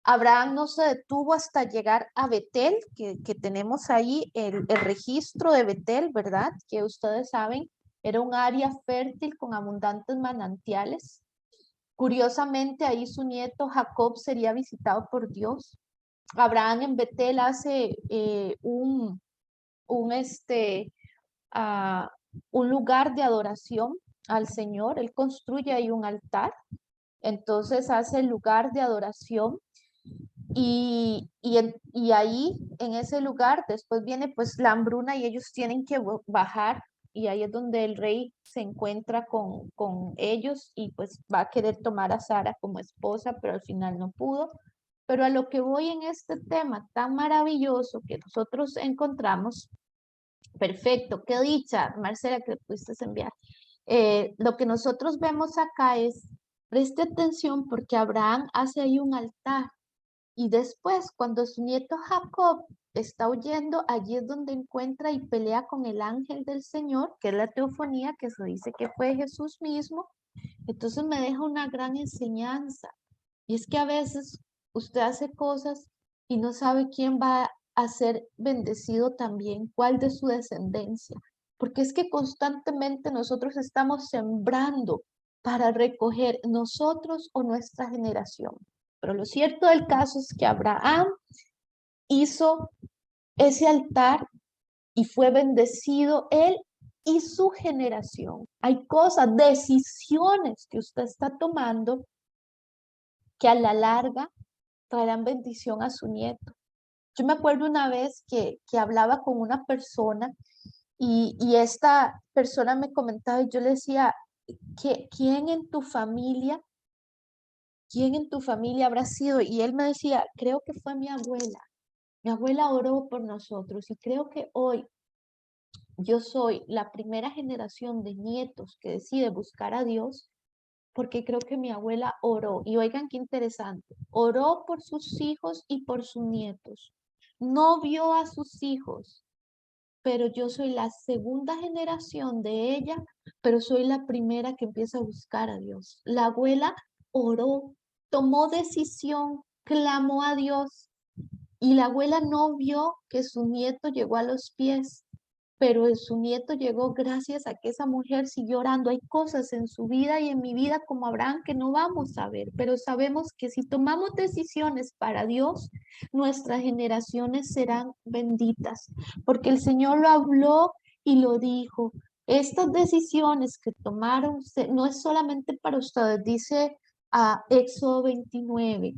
Abraham no se detuvo hasta llegar a Betel, que tenemos ahí el registro de Betel, ¿verdad? Que ustedes saben, era un área fértil con abundantes manantiales. Curiosamente, ahí su nieto Jacob sería visitado por Dios. Abraham en Betel hace un, ah, un lugar de adoración al Señor. Él construye ahí un altar. Entonces hace el lugar de adoración y ahí en ese lugar después viene pues la hambruna y ellos tienen que bajar, y ahí es donde el rey se encuentra con ellos y pues va a querer tomar a Sara como esposa, pero al final no pudo. Pero a lo que voy en este tema tan maravilloso que nosotros encontramos, perfecto, qué dicha, Marcela, que pudiste enviar. Lo que nosotros vemos acá es, preste atención porque Abraham hace ahí un altar. Y después, cuando su nieto Jacob está huyendo, allí es donde encuentra y pelea con el ángel del Señor, que es la teofonía, que se dice que fue Jesús mismo. Entonces me deja una gran enseñanza. Y es que a veces usted hace cosas y no sabe quién va a ser bendecido también, cuál de su descendencia. Porque es que constantemente nosotros estamos sembrando para recoger nosotros o nuestra generación. Pero lo cierto del caso es que Abraham hizo ese altar y fue bendecido él y su generación. Hay cosas, decisiones que usted está tomando que a la larga traerán bendición a su nieto. Yo me acuerdo una vez que hablaba con una persona y esta persona me comentaba y yo le decía, ¿quién en tu familia habrá sido? Y él me decía, creo que fue mi abuela. Mi abuela oró por nosotros y creo que hoy yo soy la primera generación de nietos que decide buscar a Dios porque creo que mi abuela oró. Y oigan qué interesante, oró por sus hijos y por sus nietos. No vio a sus hijos, pero yo soy la segunda generación de ella, pero soy la primera que empieza a buscar a Dios. La abuela oró, tomó decisión, clamó a Dios, y la abuela no vio que su nieto llegó a los pies, pero su nieto llegó gracias a que esa mujer siguió orando. Hay cosas en su vida y en mi vida como Abraham que no vamos a ver, pero sabemos que si tomamos decisiones para Dios, nuestras generaciones serán benditas, porque el Señor lo habló y lo dijo. Estas decisiones que tomaron no es solamente para ustedes, dice a Éxodo 29.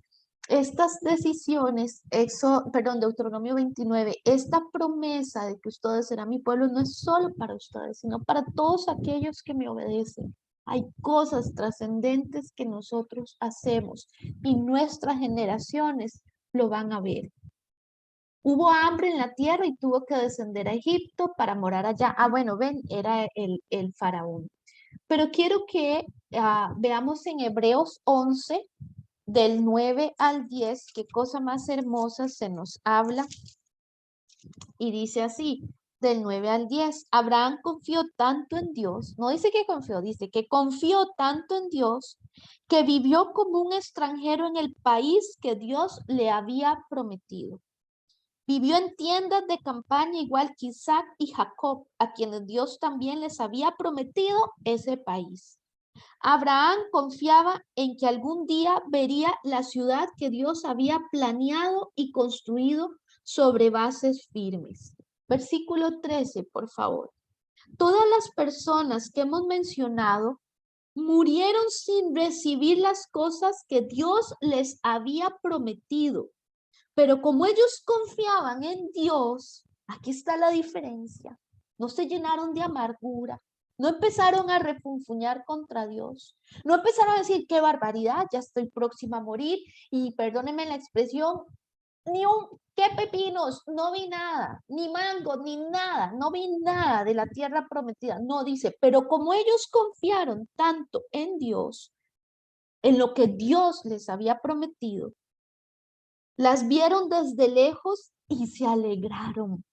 estas decisiones, Deuteronomio 29, esta promesa de que ustedes serán mi pueblo no es solo para ustedes, sino para todos aquellos que me obedecen. Hay cosas trascendentes que nosotros hacemos y nuestras generaciones lo van a ver. Hubo hambre en la tierra y tuvo que descender a Egipto para morar allá. Ah, bueno, ven, era el faraón. Pero quiero que veamos en Hebreos 11, del 9 al 10, qué cosa más hermosa se nos habla. Y dice así, del 9 al 10, Abraham confió tanto en Dios, no dice que confió, dice que confió tanto en Dios, que vivió como un extranjero en el país que Dios le había prometido. Vivió en tiendas de campaña igual que Isaac y Jacob, a quienes Dios también les había prometido ese país. Abraham confiaba en que algún día vería la ciudad que Dios había planeado y construido sobre bases firmes. Versículo 13, por favor. Todas las personas que hemos mencionado murieron sin recibir las cosas que Dios les había prometido. Pero como ellos confiaban en Dios, aquí está la diferencia. No se llenaron de amargura, no empezaron a refunfuñar contra Dios, no empezaron a decir qué barbaridad, ya estoy próxima a morir y perdónenme la expresión, qué pepinos, no vi nada, ni mango, ni nada, no vi nada de la tierra prometida. No dice, pero como ellos confiaron tanto en Dios, en lo que Dios les había prometido, las vieron desde lejos y se alegraron,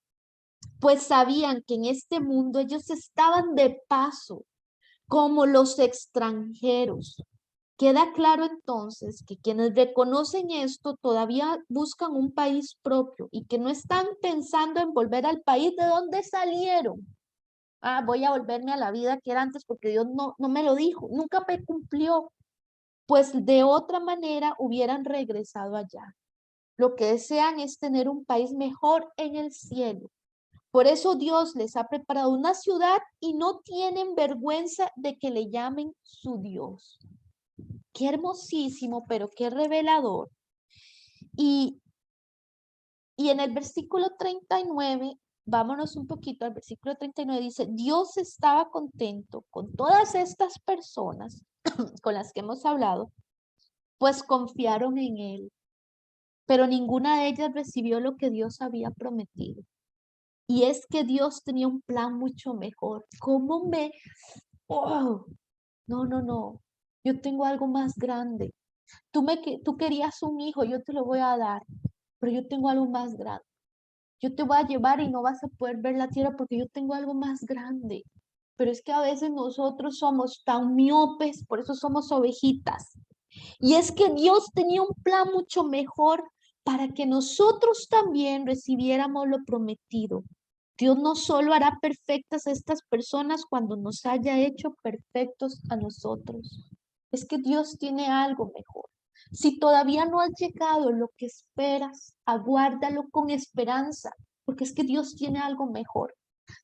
pues sabían que en este mundo ellos estaban de paso, como los extranjeros. Queda claro entonces que quienes reconocen esto todavía buscan un país propio y que no están pensando en volver al país de donde salieron. Ah, voy a volverme a la vida que era antes porque Dios no me lo dijo, nunca me cumplió. Pues de otra manera hubieran regresado allá. Lo que desean es tener un país mejor en el cielo. Por eso Dios les ha preparado una ciudad y no tienen vergüenza de que le llamen su Dios. Qué hermosísimo, pero qué revelador. Y en el versículo 39, vámonos un poquito al versículo 39, dice, Dios estaba contento con todas estas personas con las que hemos hablado, pues confiaron en Él. Pero ninguna de ellas recibió lo que Dios había prometido. Y es que Dios tenía un plan mucho mejor. ¿Cómo me... Oh, no. Yo tengo algo más grande. Tú querías un hijo, yo te lo voy a dar. Pero yo tengo algo más grande. Yo te voy a llevar y no vas a poder ver la tierra porque yo tengo algo más grande. Pero es que a veces nosotros somos tan miopes, por eso somos ovejitas. Y es que Dios tenía un plan mucho mejor para que nosotros también recibiéramos lo prometido. Dios no solo hará perfectas a estas personas cuando nos haya hecho perfectos a nosotros. Es que Dios tiene algo mejor. Si todavía no has llegado a lo que esperas, aguárdalo con esperanza, porque es que Dios tiene algo mejor.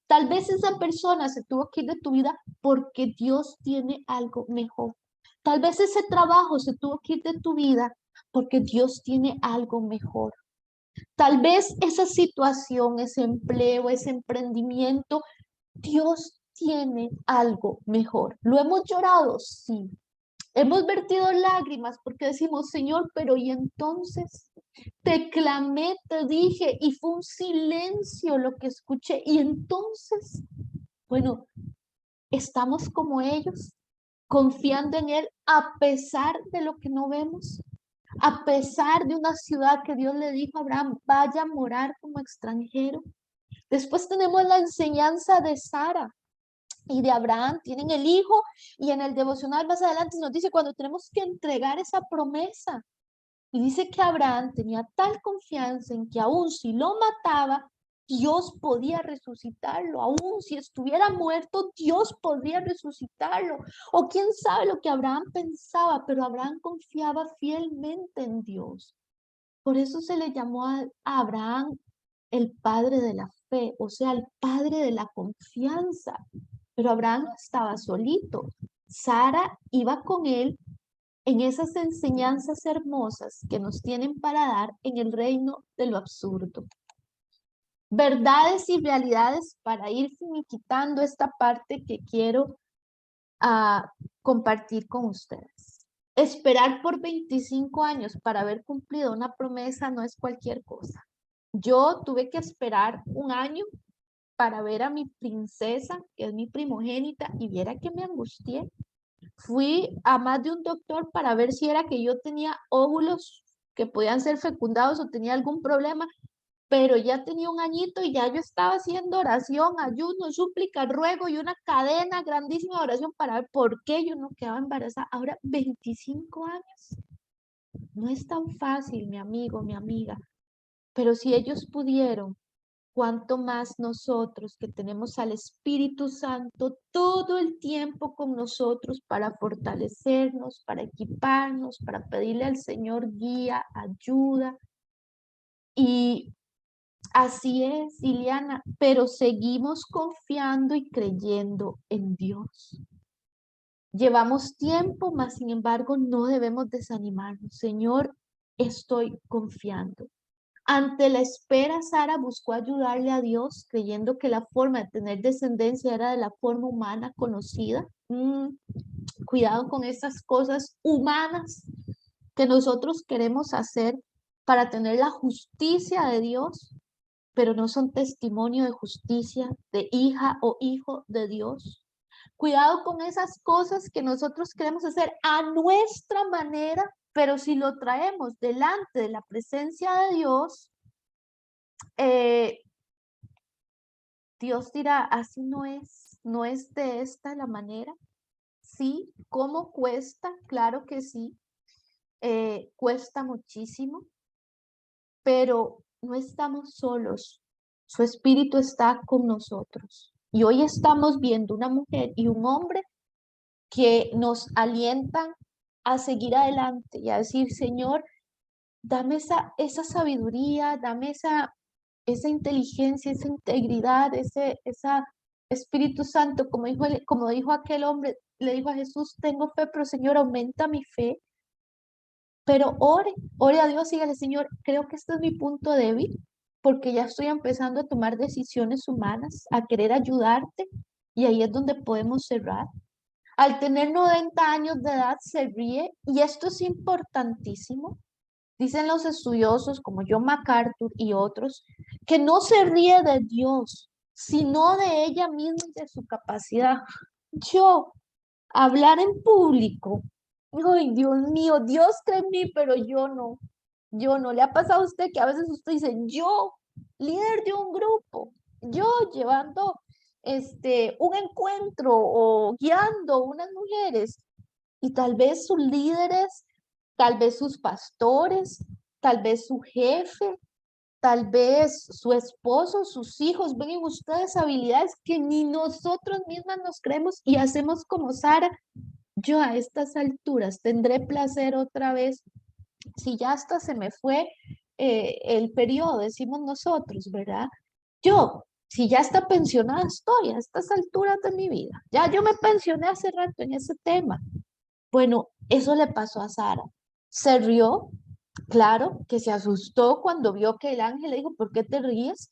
Tal vez esa persona se tuvo que ir de tu vida porque Dios tiene algo mejor. Tal vez ese trabajo se tuvo que ir de tu vida porque Dios tiene algo mejor. Tal vez esa situación, ese empleo, ese emprendimiento, Dios tiene algo mejor. ¿Lo hemos llorado? Sí. Hemos vertido lágrimas porque decimos, Señor, pero ¿y entonces? Te clamé, te dije, y fue un silencio lo que escuché. Y entonces, bueno, estamos como ellos, confiando en Él a pesar de lo que no vemos, a pesar de una ciudad que Dios le dijo a Abraham, vaya a morar como extranjero. Después tenemos la enseñanza de Sara y de Abraham, tienen el hijo, y en el devocional más adelante nos dice cuando tenemos que entregar esa promesa. Y dice que Abraham tenía tal confianza en que aún si lo mataba, Dios podía resucitarlo. Aún si estuviera muerto, Dios podría resucitarlo. O quién sabe lo que Abraham pensaba, pero Abraham confiaba fielmente en Dios. Por eso se le llamó a Abraham el padre de la fe, o sea, el padre de la confianza. Pero Abraham no estaba solito. Sara iba con él en esas enseñanzas hermosas que nos tienen para dar en el reino de lo absurdo. Verdades y realidades para ir finiquitando esta parte que quiero compartir con ustedes. Esperar por 25 años para haber cumplido una promesa no es cualquier cosa. Yo tuve que esperar un año para ver a mi princesa, que es mi primogénita, y viera que me angustié. Fui a más de un doctor para ver si era que yo tenía óvulos que podían ser fecundados o tenía algún problema, pero ya tenía un añito y ya yo estaba haciendo oración, ayuno, súplica, ruego y una cadena grandísima de oración para ver por qué yo no quedaba embarazada. Ahora 25 años. No es tan fácil, mi amigo, mi amiga, pero si ellos pudieron, cuánto más nosotros que tenemos al Espíritu Santo todo el tiempo con nosotros para fortalecernos, para equiparnos, para pedirle al Señor guía, ayuda. Y así es, Liliana, pero seguimos confiando y creyendo en Dios. Llevamos tiempo, mas sin embargo no debemos desanimarnos. Señor, estoy confiando. Ante la espera, Sara buscó ayudarle a Dios, creyendo que la forma de tener descendencia era de la forma humana conocida. Cuidado con esas cosas humanas que nosotros queremos hacer para tener la justicia de Dios, pero no son testimonio de justicia, de hija o hijo de Dios. Cuidado con esas cosas que nosotros queremos hacer a nuestra manera, pero si lo traemos delante de la presencia de Dios, Dios dirá, así no es de esta la manera. Sí, ¿cómo cuesta? Claro que sí, cuesta muchísimo, pero no estamos solos. Su espíritu está con nosotros. Y hoy estamos viendo una mujer y un hombre que nos alientan a seguir adelante y a decir, Señor, dame esa sabiduría, dame esa inteligencia, esa integridad, esa Espíritu Santo, como dijo aquel hombre, le dijo a Jesús, tengo fe, pero Señor, aumenta mi fe. Pero ore a Dios y dígale, Señor, creo que este es mi punto débil, porque ya estoy empezando a tomar decisiones humanas, a querer ayudarte, y ahí es donde podemos cerrar. Al tener 90 años de edad se ríe, y esto es importantísimo. Dicen los estudiosos como John MacArthur y otros, que no se ríe de Dios, sino de ella misma y de su capacidad. Yo, hablar en público, ay Dios mío, Dios cree en mí, pero yo no. Yo no. ¿Le ha pasado a usted que a veces usted dice, yo, líder de un grupo, yo llevando un encuentro o guiando unas mujeres, y tal vez sus líderes, tal vez sus pastores, tal vez su jefe, tal vez su esposo, sus hijos, ven en ustedes habilidades que ni nosotros mismas nos creemos y hacemos como Sara? Yo a estas alturas tendré placer otra vez, si ya hasta se me fue el periodo, decimos nosotros, ¿verdad? Yo, si ya está pensionada estoy a estas alturas de mi vida, ya yo me pensioné hace rato en ese tema. Bueno, eso le pasó a Sara. Se rió, claro, que se asustó cuando vio que el ángel le dijo, ¿por qué te ríes?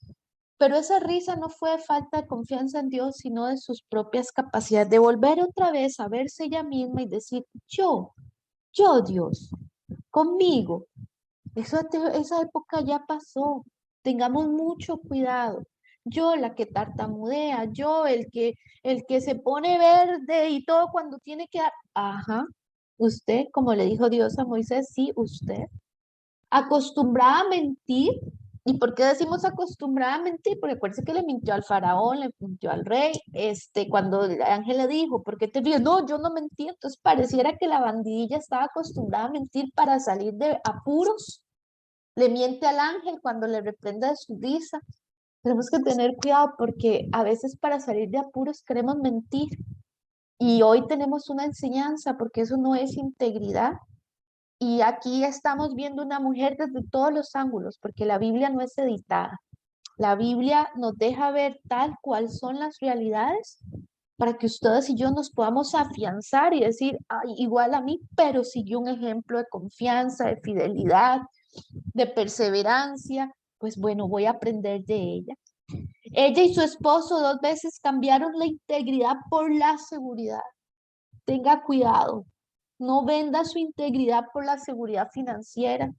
Pero esa risa no fue de falta de confianza en Dios, sino de sus propias capacidades, de volver otra vez a verse ella misma y decir, yo Dios, conmigo. Esa época ya pasó. Tengamos mucho cuidado. Yo la que tartamudea, yo el que se pone verde y todo cuando tiene que dar. Ajá, usted, como le dijo Dios a Moisés, sí, usted. Acostumbrada a mentir. ¿Y por qué decimos acostumbrada a mentir? Porque acuérdense que le mintió al faraón, le mintió al rey, cuando el ángel le dijo, ¿por qué te ríes? No, yo no mentí. Entonces pareciera que la bandidilla estaba acostumbrada a mentir para salir de apuros. Le miente al ángel cuando le reprende de su risa. Tenemos que tener cuidado porque a veces para salir de apuros queremos mentir. Y hoy tenemos una enseñanza porque eso no es integridad. Y aquí estamos viendo una mujer desde todos los ángulos, porque la Biblia no es editada. La Biblia nos deja ver tal cual son las realidades para que ustedes y yo nos podamos afianzar y decir, "Ay, igual a mí, pero siguió un ejemplo de confianza, de fidelidad, de perseverancia, pues bueno, voy a aprender de ella". Ella y su esposo 2 veces cambiaron la integridad por la seguridad. Tenga cuidado, no venda su integridad por la seguridad financiera,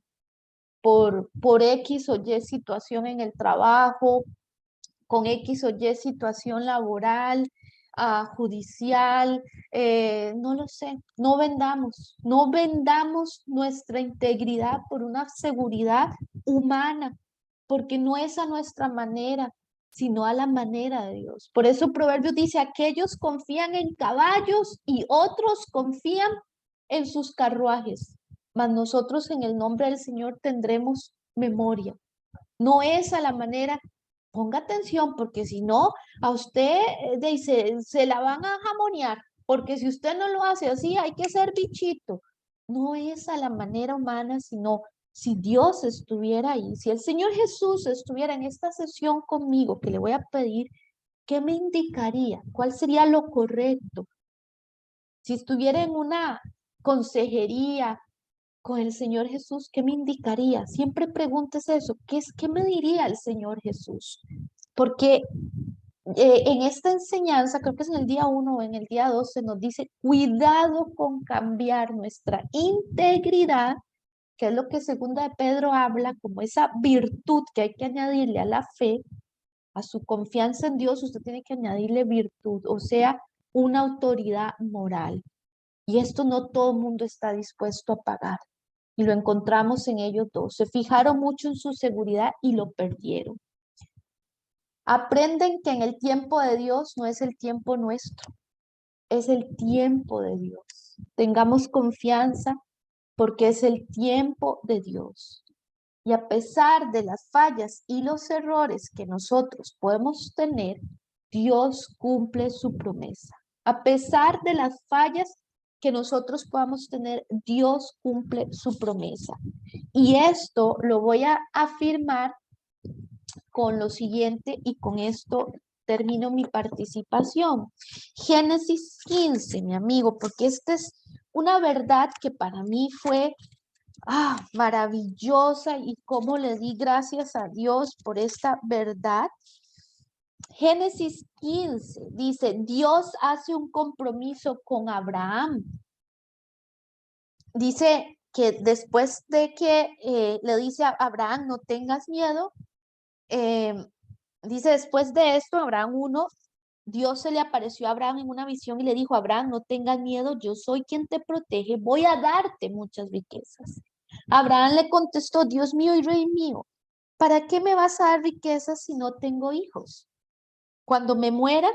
por X o Y situación en el trabajo, con X o Y situación laboral, judicial, no lo sé, no vendamos nuestra integridad por una seguridad humana, porque no es a nuestra manera, sino a la manera de Dios. Por eso Proverbios dice, aquellos confían en caballos y otros confían en sus carruajes, mas nosotros en el nombre del Señor tendremos memoria. No es a la manera. Ponga atención, porque si no, a usted se la van a jamonear, porque si usted no lo hace así, hay que ser bichito. No es a la manera humana, sino si Dios estuviera ahí, si el Señor Jesús estuviera en esta sesión conmigo, que le voy a pedir, ¿qué me indicaría? ¿Cuál sería lo correcto? Si estuviera en una consejería con el Señor Jesús, ¿qué me indicaría? Siempre preguntes eso, ¿qué me diría el Señor Jesús? Porque en esta enseñanza, creo que es en el día 1 o en el día 2, se nos dice, cuidado con cambiar nuestra integridad, que es lo que segunda de Pedro habla, como esa virtud que hay que añadirle a la fe, a su confianza en Dios, usted tiene que añadirle virtud, o sea, una autoridad moral. Y esto no todo el mundo está dispuesto a pagar. Y lo encontramos en ellos dos. Se fijaron mucho en su seguridad y lo perdieron. Aprenden que en el tiempo de Dios no es el tiempo nuestro, es el tiempo de Dios. Tengamos confianza porque es el tiempo de Dios. Y a pesar de las fallas y los errores que nosotros podemos tener, Dios cumple su promesa. A pesar de las fallas que nosotros podamos tener, Dios cumple su promesa. Y esto lo voy a afirmar con lo siguiente y con esto termino mi participación. Génesis 15, mi amigo, porque esta es una verdad que para mí fue maravillosa y cómo le di gracias a Dios por esta verdad. Génesis 15 dice, Dios hace un compromiso con Abraham. Dice que después de que le dice a Abraham, no tengas miedo, dice después de esto, Abraham 1, Dios se le apareció a Abraham en una visión y le dijo, Abraham, no tengas miedo, yo soy quien te protege, voy a darte muchas riquezas. Abraham le contestó, Dios mío y rey mío, ¿para qué me vas a dar riquezas si no tengo hijos? Cuando me muera,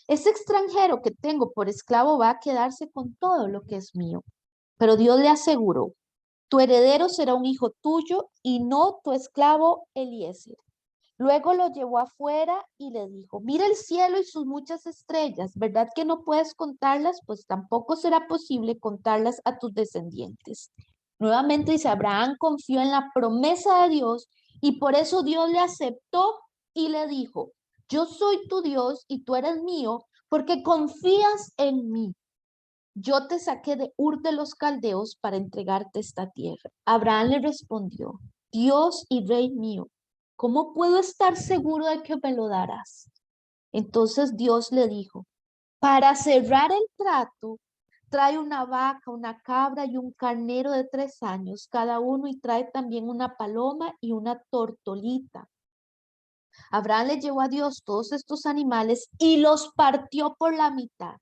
ese extranjero que tengo por esclavo va a quedarse con todo lo que es mío. Pero Dios le aseguró, tu heredero será un hijo tuyo y no tu esclavo Eliezer. Luego lo llevó afuera y le dijo, mira el cielo y sus muchas estrellas, ¿verdad que no puedes contarlas? Pues tampoco será posible contarlas a tus descendientes. Nuevamente dice, Abraham confió en la promesa de Dios y por eso Dios le aceptó y le dijo, yo soy tu Dios y tú eres mío porque confías en mí. Yo te saqué de Ur de los Caldeos para entregarte esta tierra. Abraham le respondió, Dios y Rey mío, ¿cómo puedo estar seguro de que me lo darás? Entonces Dios le dijo, para cerrar el trato, trae una vaca, una cabra y un carnero de 3 años cada uno y trae también una paloma y una tortolita. Abraham le llevó a Dios todos estos animales y los partió por la mitad.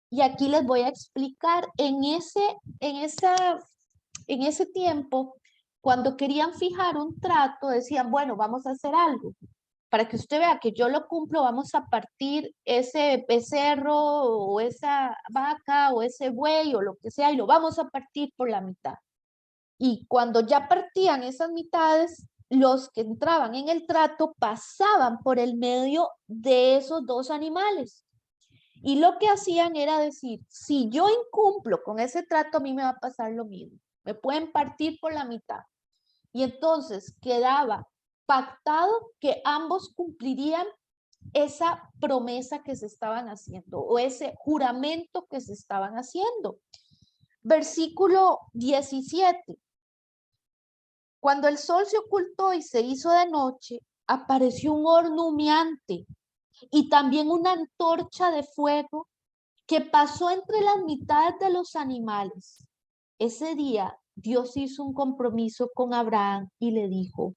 Y aquí les voy a explicar, en ese tiempo, cuando querían fijar un trato, decían, bueno, vamos a hacer algo. Para que usted vea que yo lo cumplo, vamos a partir ese becerro o esa vaca o ese buey o lo que sea y lo vamos a partir por la mitad. Y cuando ya partían esas mitades, los que entraban en el trato pasaban por el medio de esos 2 animales. Y lo que hacían era decir, si yo incumplo con ese trato, a mí me va a pasar lo mismo. Me pueden partir por la mitad. Y entonces quedaba pactado que ambos cumplirían esa promesa que se estaban haciendo o ese juramento que se estaban haciendo. Versículo 17. Cuando el sol se ocultó y se hizo de noche, apareció un horno humeante y también una antorcha de fuego que pasó entre las mitades de los animales. Ese día Dios hizo un compromiso con Abraham y le dijo: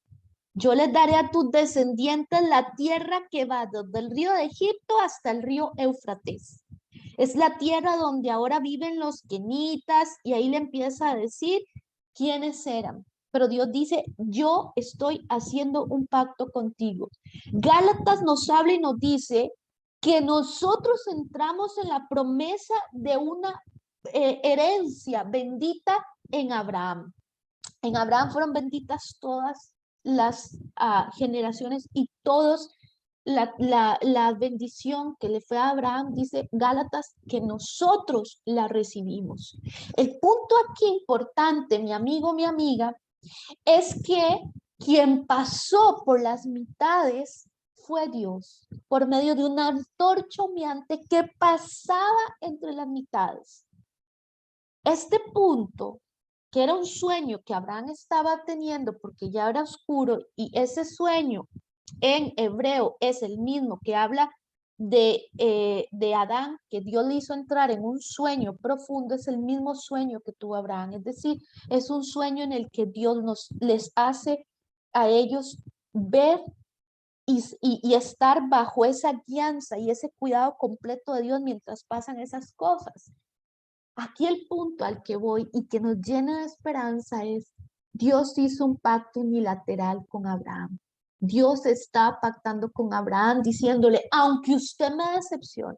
yo les daré a tus descendientes la tierra que va desde el río de Egipto hasta el río Éufrates. Es la tierra donde ahora viven los kenitas, y ahí le empieza a decir quiénes eran. Pero Dios dice: yo estoy haciendo un pacto contigo. Gálatas nos habla y nos dice que nosotros entramos en la promesa de una herencia bendita en Abraham. En Abraham fueron benditas todas las generaciones y todos la bendición que le fue a Abraham, dice Gálatas, que nosotros la recibimos. El punto aquí importante, mi amigo, mi amiga, es que quien pasó por las mitades fue Dios, por medio de una antorcha humeante que pasaba entre las mitades. Este punto, que era un sueño que Abraham estaba teniendo porque ya era oscuro, y ese sueño en hebreo es el mismo que habla de Adán, que Dios le hizo entrar en un sueño profundo, es el mismo sueño que tuvo Abraham. Es decir, es un sueño en el que Dios les hace a ellos ver y estar bajo esa guianza y ese cuidado completo de Dios mientras pasan esas cosas. Aquí el punto al que voy y que nos llena de esperanza es: Dios hizo un pacto unilateral con Abraham. Dios está pactando con Abraham diciéndole: aunque usted me decepcione,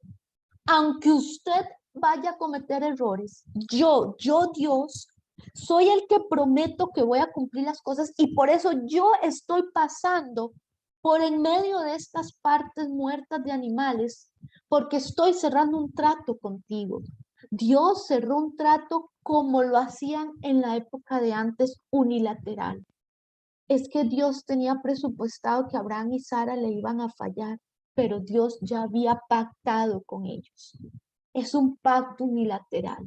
aunque usted vaya a cometer errores, yo Dios, soy el que prometo que voy a cumplir las cosas, y por eso yo estoy pasando por en medio de estas partes muertas de animales, porque estoy cerrando un trato contigo. Dios cerró un trato como lo hacían en la época de antes, unilateral. Es que Dios tenía presupuestado que Abraham y Sara le iban a fallar, pero Dios ya había pactado con ellos. Es un pacto unilateral.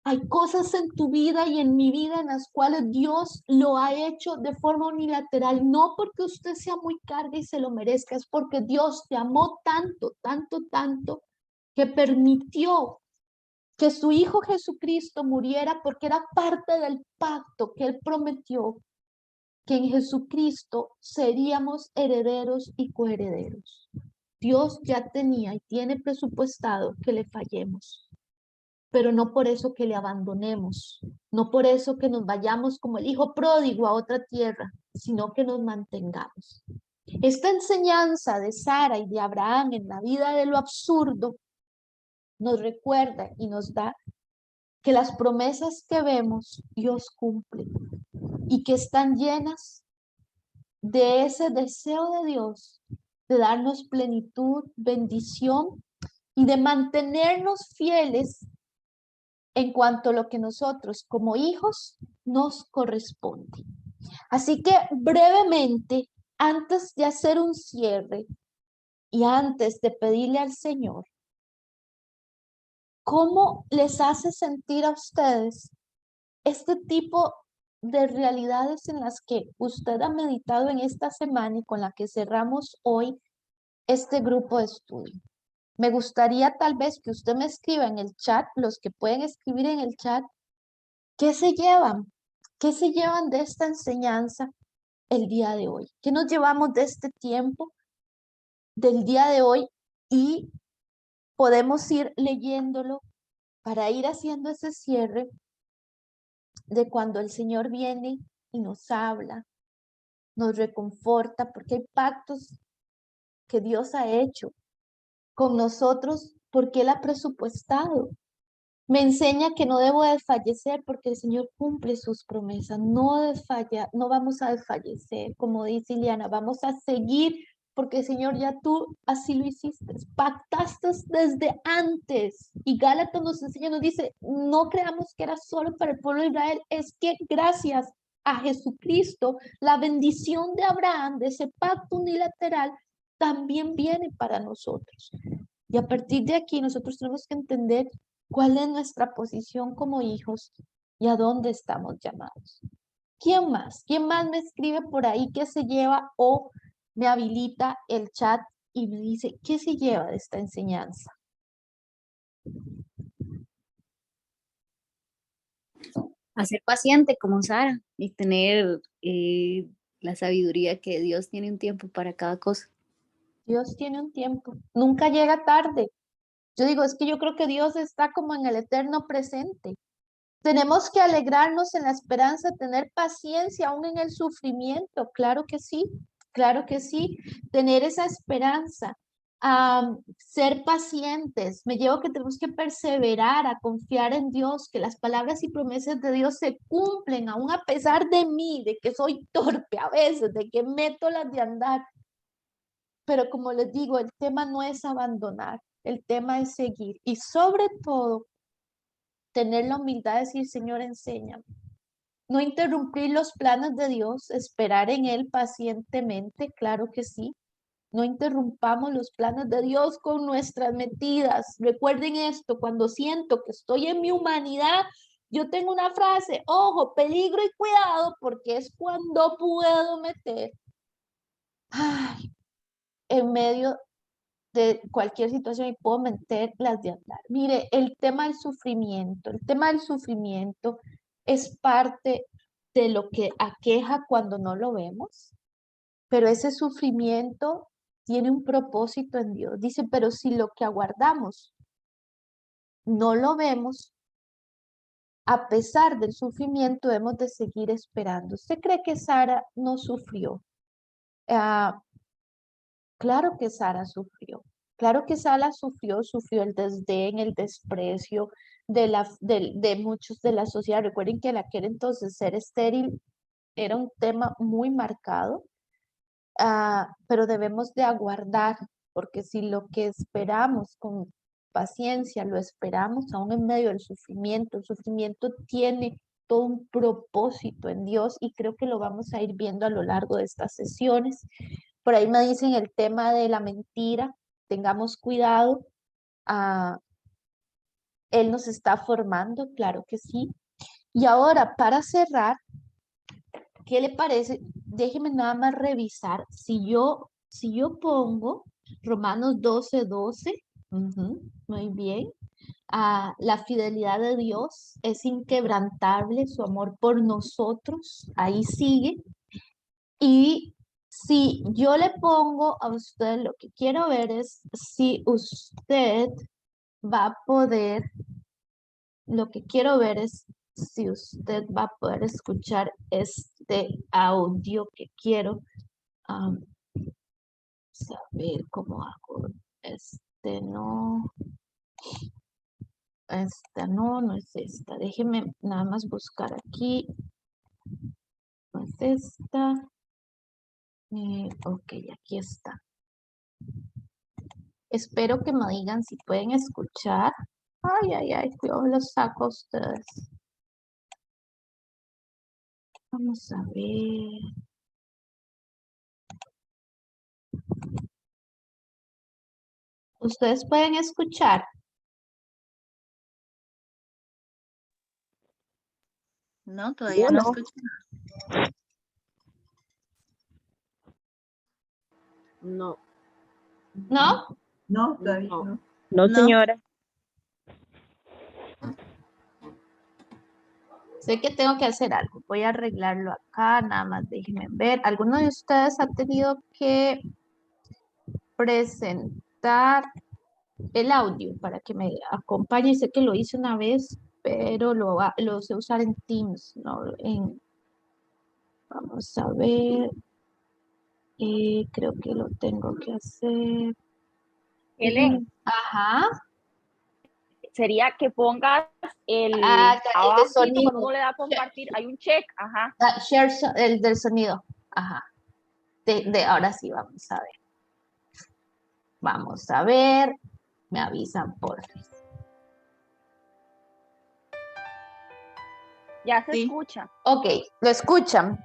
Hay cosas en tu vida y en mi vida en las cuales Dios lo ha hecho de forma unilateral, no porque usted sea muy carga y se lo merezca, es porque Dios te amó tanto, tanto, tanto, que permitió que su Hijo Jesucristo muriera, porque era parte del pacto que Él prometió, que en Jesucristo seríamos herederos y coherederos. Dios ya tenía y tiene presupuestado que le fallemos, pero no por eso que le abandonemos, no por eso que nos vayamos como el hijo pródigo a otra tierra, sino que nos mantengamos. Esta enseñanza de Sara y de Abraham en la vida de lo absurdo nos recuerda y nos da que las promesas que vemos Dios cumple, y que están llenas de ese deseo de Dios de darnos plenitud, bendición y de mantenernos fieles en cuanto a lo que nosotros como hijos nos corresponde. Así que brevemente, antes de hacer un cierre y antes de pedirle al Señor, ¿cómo les hace sentir a ustedes este tipo de realidades en las que usted ha meditado en esta semana y con la que cerramos hoy este grupo de estudio? Me gustaría tal vez que usted me escriba en el chat, los que pueden escribir en el chat, ¿qué se llevan? ¿Qué se llevan de esta enseñanza el día de hoy? ¿Qué nos llevamos de este tiempo del día de hoy? Y podemos ir leyéndolo para ir haciendo ese cierre de cuando el Señor viene y nos habla, nos reconforta, porque hay pactos que Dios ha hecho con nosotros porque Él ha presupuestado. Me enseña que no debo desfallecer porque el Señor cumple sus promesas. No vamos a desfallecer, como dice Ileana, vamos a seguir porque Señor, ya tú así lo hiciste, pactaste desde antes. Y Gálatas nos enseña, nos dice, no creamos que era solo para el pueblo de Israel, es que gracias a Jesucristo, la bendición de Abraham, de ese pacto unilateral, también viene para nosotros. Y a partir de aquí nosotros tenemos que entender cuál es nuestra posición como hijos y a dónde estamos llamados. ¿Quién más? ¿Quién más me escribe por ahí qué se lleva o me habilita el chat y me dice qué se lleva de esta enseñanza? A ser paciente como Sara y tener la sabiduría que Dios tiene un tiempo para cada cosa. Dios tiene un tiempo, nunca llega tarde. Yo digo, es que yo creo que Dios está como en el eterno presente. Tenemos que alegrarnos en la esperanza, tener paciencia aún en el sufrimiento, claro que sí, claro que sí, tener esa esperanza, ser pacientes. Me llevo que tenemos que perseverar, a confiar en Dios, que las palabras y promesas de Dios se cumplen, aún a pesar de mí, de que soy torpe a veces, de que meto las de andar. Pero como les digo, el tema no es abandonar, el tema es seguir y sobre todo tener la humildad de decir, Señor, enséñame. No interrumpir los planes de Dios, esperar en Él pacientemente, claro que sí. No interrumpamos los planes de Dios con nuestras metidas. Recuerden esto, cuando siento que estoy en mi humanidad, yo tengo una frase, ojo, peligro y cuidado, porque es cuando puedo meter en medio de cualquier situación y puedo meter las de andar. Mire, el tema del sufrimiento es parte de lo que aqueja cuando no lo vemos, pero ese sufrimiento tiene un propósito en Dios. Dice, pero si lo que aguardamos no lo vemos, a pesar del sufrimiento hemos de seguir esperando. ¿Usted cree que Sara no sufrió? Ah, claro que Sara sufrió. Claro que Sara sufrió el desdén, el desprecio de muchos de la sociedad. Recuerden que en aquel entonces ser estéril era un tema muy marcado, pero debemos de aguardar, porque si lo que esperamos con paciencia lo esperamos aún en medio del sufrimiento, el sufrimiento tiene todo un propósito en Dios y creo que lo vamos a ir viendo a lo largo de estas sesiones. Por ahí me dicen el tema de la mentira, tengamos cuidado, Él nos está formando, claro que sí. Y ahora, para cerrar, ¿qué le parece? Déjeme nada más revisar. Si yo pongo Romanos 12:12, muy bien. La fidelidad de Dios es inquebrantable, su amor por nosotros, ahí sigue. Y si yo le pongo a usted, lo que quiero ver es si usted va a poder, lo que quiero ver es si usted va a poder escuchar este audio que quiero saber cómo hago. No es esta. Déjeme nada más buscar aquí. No es esta. Ok, aquí está. Espero que me digan si pueden escuchar. Ay, ay, ay, yo los saco a ustedes. Vamos a ver. ¿Ustedes pueden escuchar? No, todavía no No. escucho. No, ¿No? No, todavía no, no. no, No. señora. Sé que tengo que hacer algo. Voy a arreglarlo acá, nada más déjenme ver. ¿Alguno de ustedes ha tenido que presentar el audio para que me acompañe? Sé que lo hice una vez, pero lo sé usar en Teams, ¿no? Vamos a ver. Creo que lo tengo que hacer. Helen, Ajá. sería que pongas Ya, el de abajito cuando sonido. uno le da a compartir, hay un check, ajá. Share, el del sonido. Ajá. Ahora sí, vamos a ver. Vamos a ver. Me avisan por fin. Ya se Sí. escucha. Ok, ¿lo escuchan?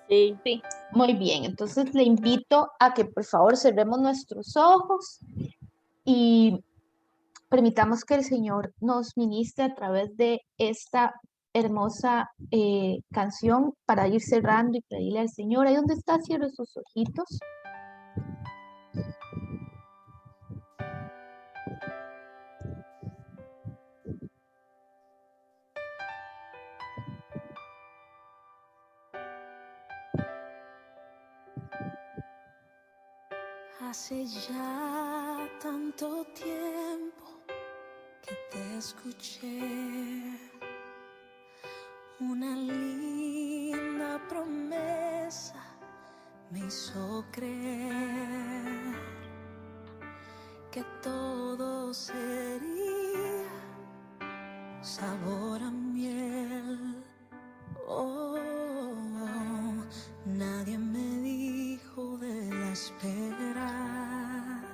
Sí. Sí. Muy bien, entonces le invito a que por favor cerremos nuestros ojos y permitamos que el Señor nos ministre a través de esta hermosa canción para ir cerrando y pedirle al Señor. Ahí donde está, cierre sus ojitos. Hace ya tanto tiempo que te escuché, una linda promesa me hizo creer que todo sería sabor a miel. Oh, nadie me dijo de la espera,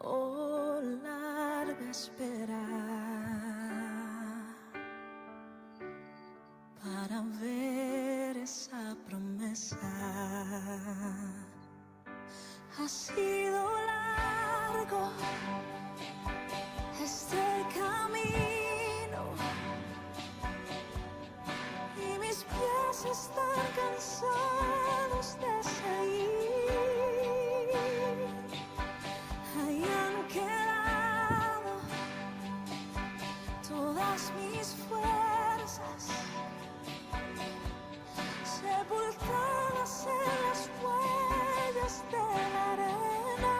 oh, larga espera, para ver esa promesa. Ha sido largo este camino y mis pies están cansados de seguir. Ahí han quedado todas mis fuerzas, sepultadas en las huellas de la arena.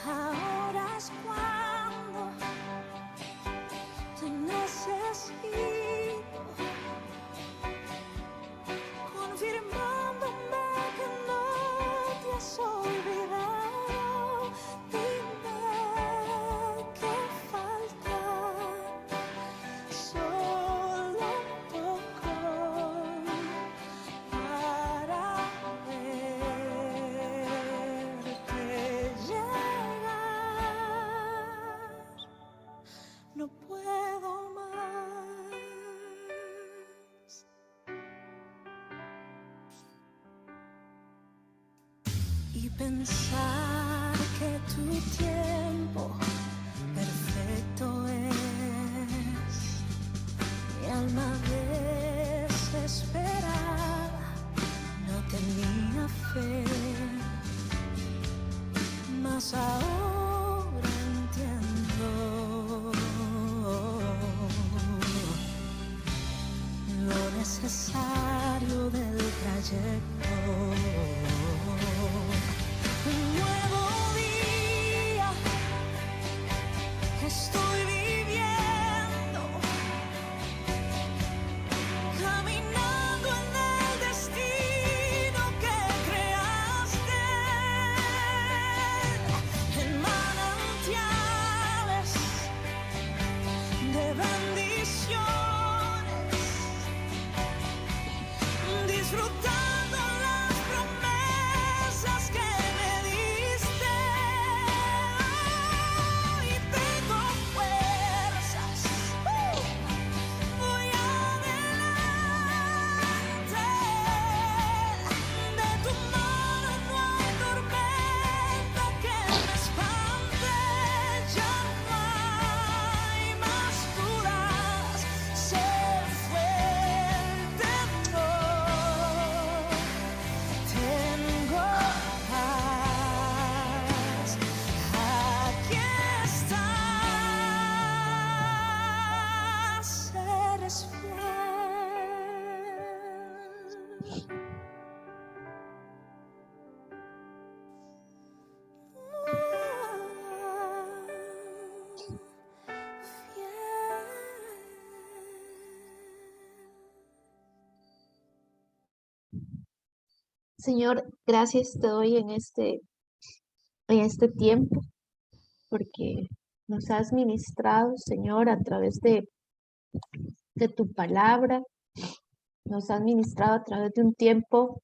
Ahora es cuando te necesito, confirmándome que no te has olvidado. Dime qué falta, solo un poco para verte llegar. No puedo más. Y pensar que tu tiempo perfecto es. Mi alma desesperada no tenía fe, mas ahora entiendo lo necesario del trayecto. Un nuevo día estoy viviendo, caminando en el destino que creaste, en manantiales de bendiciones, disfrutando las promesas que me diste. Y tengo fuerzas, voy adelante. De tu mano no hay tormenta que me espante, ya no hay más dudas, sé fuerte, no tengo paz. Aquí estás, eres Señor, gracias te doy en este tiempo, porque nos has ministrado, Señor, a través de tu palabra, nos has ministrado a través de un tiempo,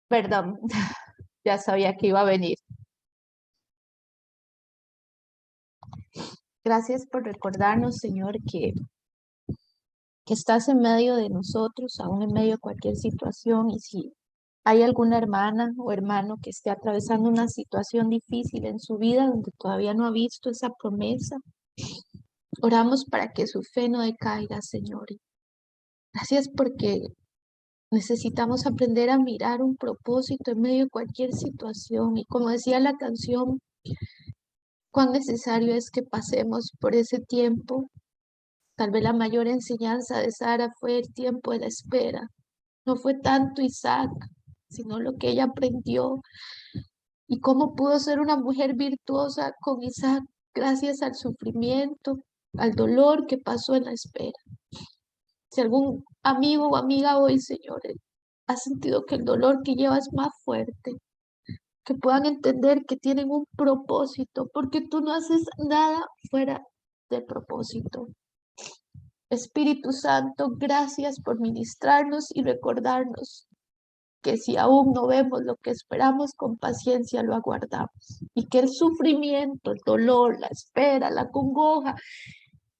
perdón, ya sabía que iba a venir. Gracias por recordarnos, Señor, que que estás en medio de nosotros, aún en medio de cualquier situación, y si hay alguna hermana o hermano que esté atravesando una situación difícil en su vida donde todavía no ha visto esa promesa, oramos para que su fe no decaiga, Señor. Gracias porque necesitamos aprender a mirar un propósito en medio de cualquier situación. Y como decía la canción, cuán necesario es que pasemos por ese tiempo. Tal vez la mayor enseñanza de Sara fue el tiempo de la espera. No fue tanto Isaac, sino lo que ella aprendió y cómo pudo ser una mujer virtuosa con Isaac gracias al sufrimiento, al dolor que pasó en la espera. Si algún amigo o amiga hoy, Señor, ha sentido que el dolor que lleva es más fuerte, que puedan entender que tienen un propósito, porque tú no haces nada fuera de propósito. Espíritu Santo, gracias por ministrarnos y recordarnos que si aún no vemos lo que esperamos, con paciencia lo aguardamos. Y que el sufrimiento, el dolor, la espera, la congoja,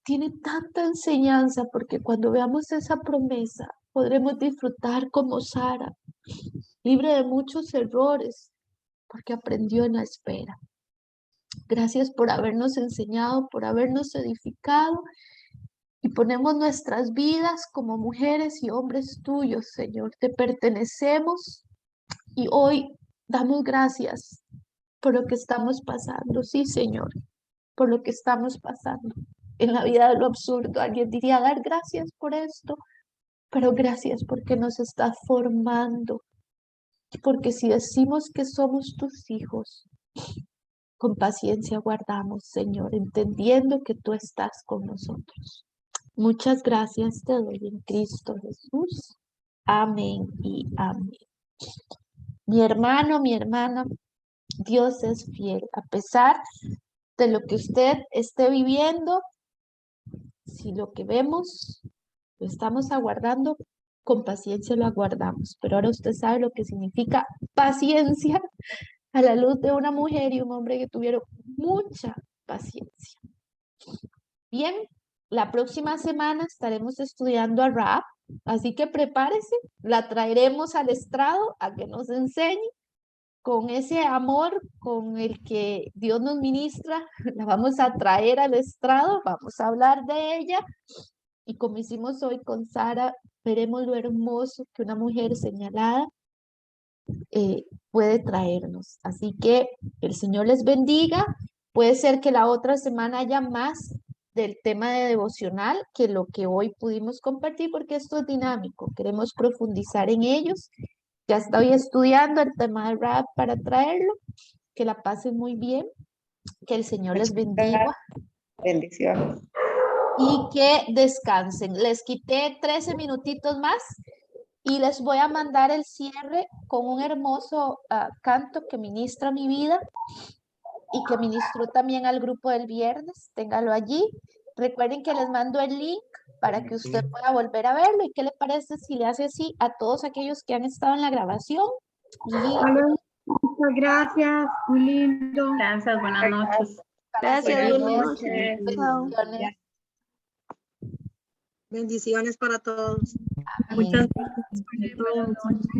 tiene tanta enseñanza, porque cuando veamos esa promesa, podremos disfrutar como Sara, libre de muchos errores, porque aprendió en la espera. Gracias por habernos enseñado, por habernos edificado, y ponemos nuestras vidas como mujeres y hombres tuyos, Señor. Te pertenecemos y hoy damos gracias por lo que estamos pasando. Sí, Señor, por lo que estamos pasando. En la vida de lo absurdo, alguien diría dar gracias por esto, pero gracias porque nos está formando. Porque si decimos que somos tus hijos, con paciencia guardamos, Señor, entendiendo que tú estás con nosotros. Muchas gracias te doy en Cristo Jesús. Amén y amén. Mi hermano, mi hermana, Dios es fiel. A pesar de lo que usted esté viviendo, si lo que vemos lo estamos aguardando, con paciencia lo aguardamos. Pero ahora usted sabe lo que significa paciencia a la luz de una mujer y un hombre que tuvieron mucha paciencia. Bien, la próxima semana estaremos estudiando a Rahab, así que prepárese, la traeremos al estrado a que nos enseñe con ese amor con el que Dios nos ministra, la vamos a traer al estrado, vamos a hablar de ella, y como hicimos hoy con Sara, veremos lo hermoso que una mujer señalada puede traernos. Así que el Señor les bendiga. Puede ser que la otra semana haya más del tema de devocional que lo que hoy pudimos compartir, porque esto es dinámico. Queremos profundizar en ellos. Ya estoy estudiando el tema de rap para traerlo. Que la pasen muy bien. Que el Señor les bendiga. Bendiciones. Y que descansen. Les quité 13 minutitos más y les voy a mandar el cierre con un hermoso canto que ministra mi vida y que ministró también al grupo del viernes. Téngalo allí. Recuerden que les mando el link para que usted pueda volver a verlo. ¿Y qué le parece si le hace así a todos aquellos que han estado en la grabación? Muchas gracias, muy lindo. Gracias, buenas noches. Gracias, Buenas buenas noches. noches. Bendiciones. Bendiciones para todos. Amén. Muchas gracias por todo.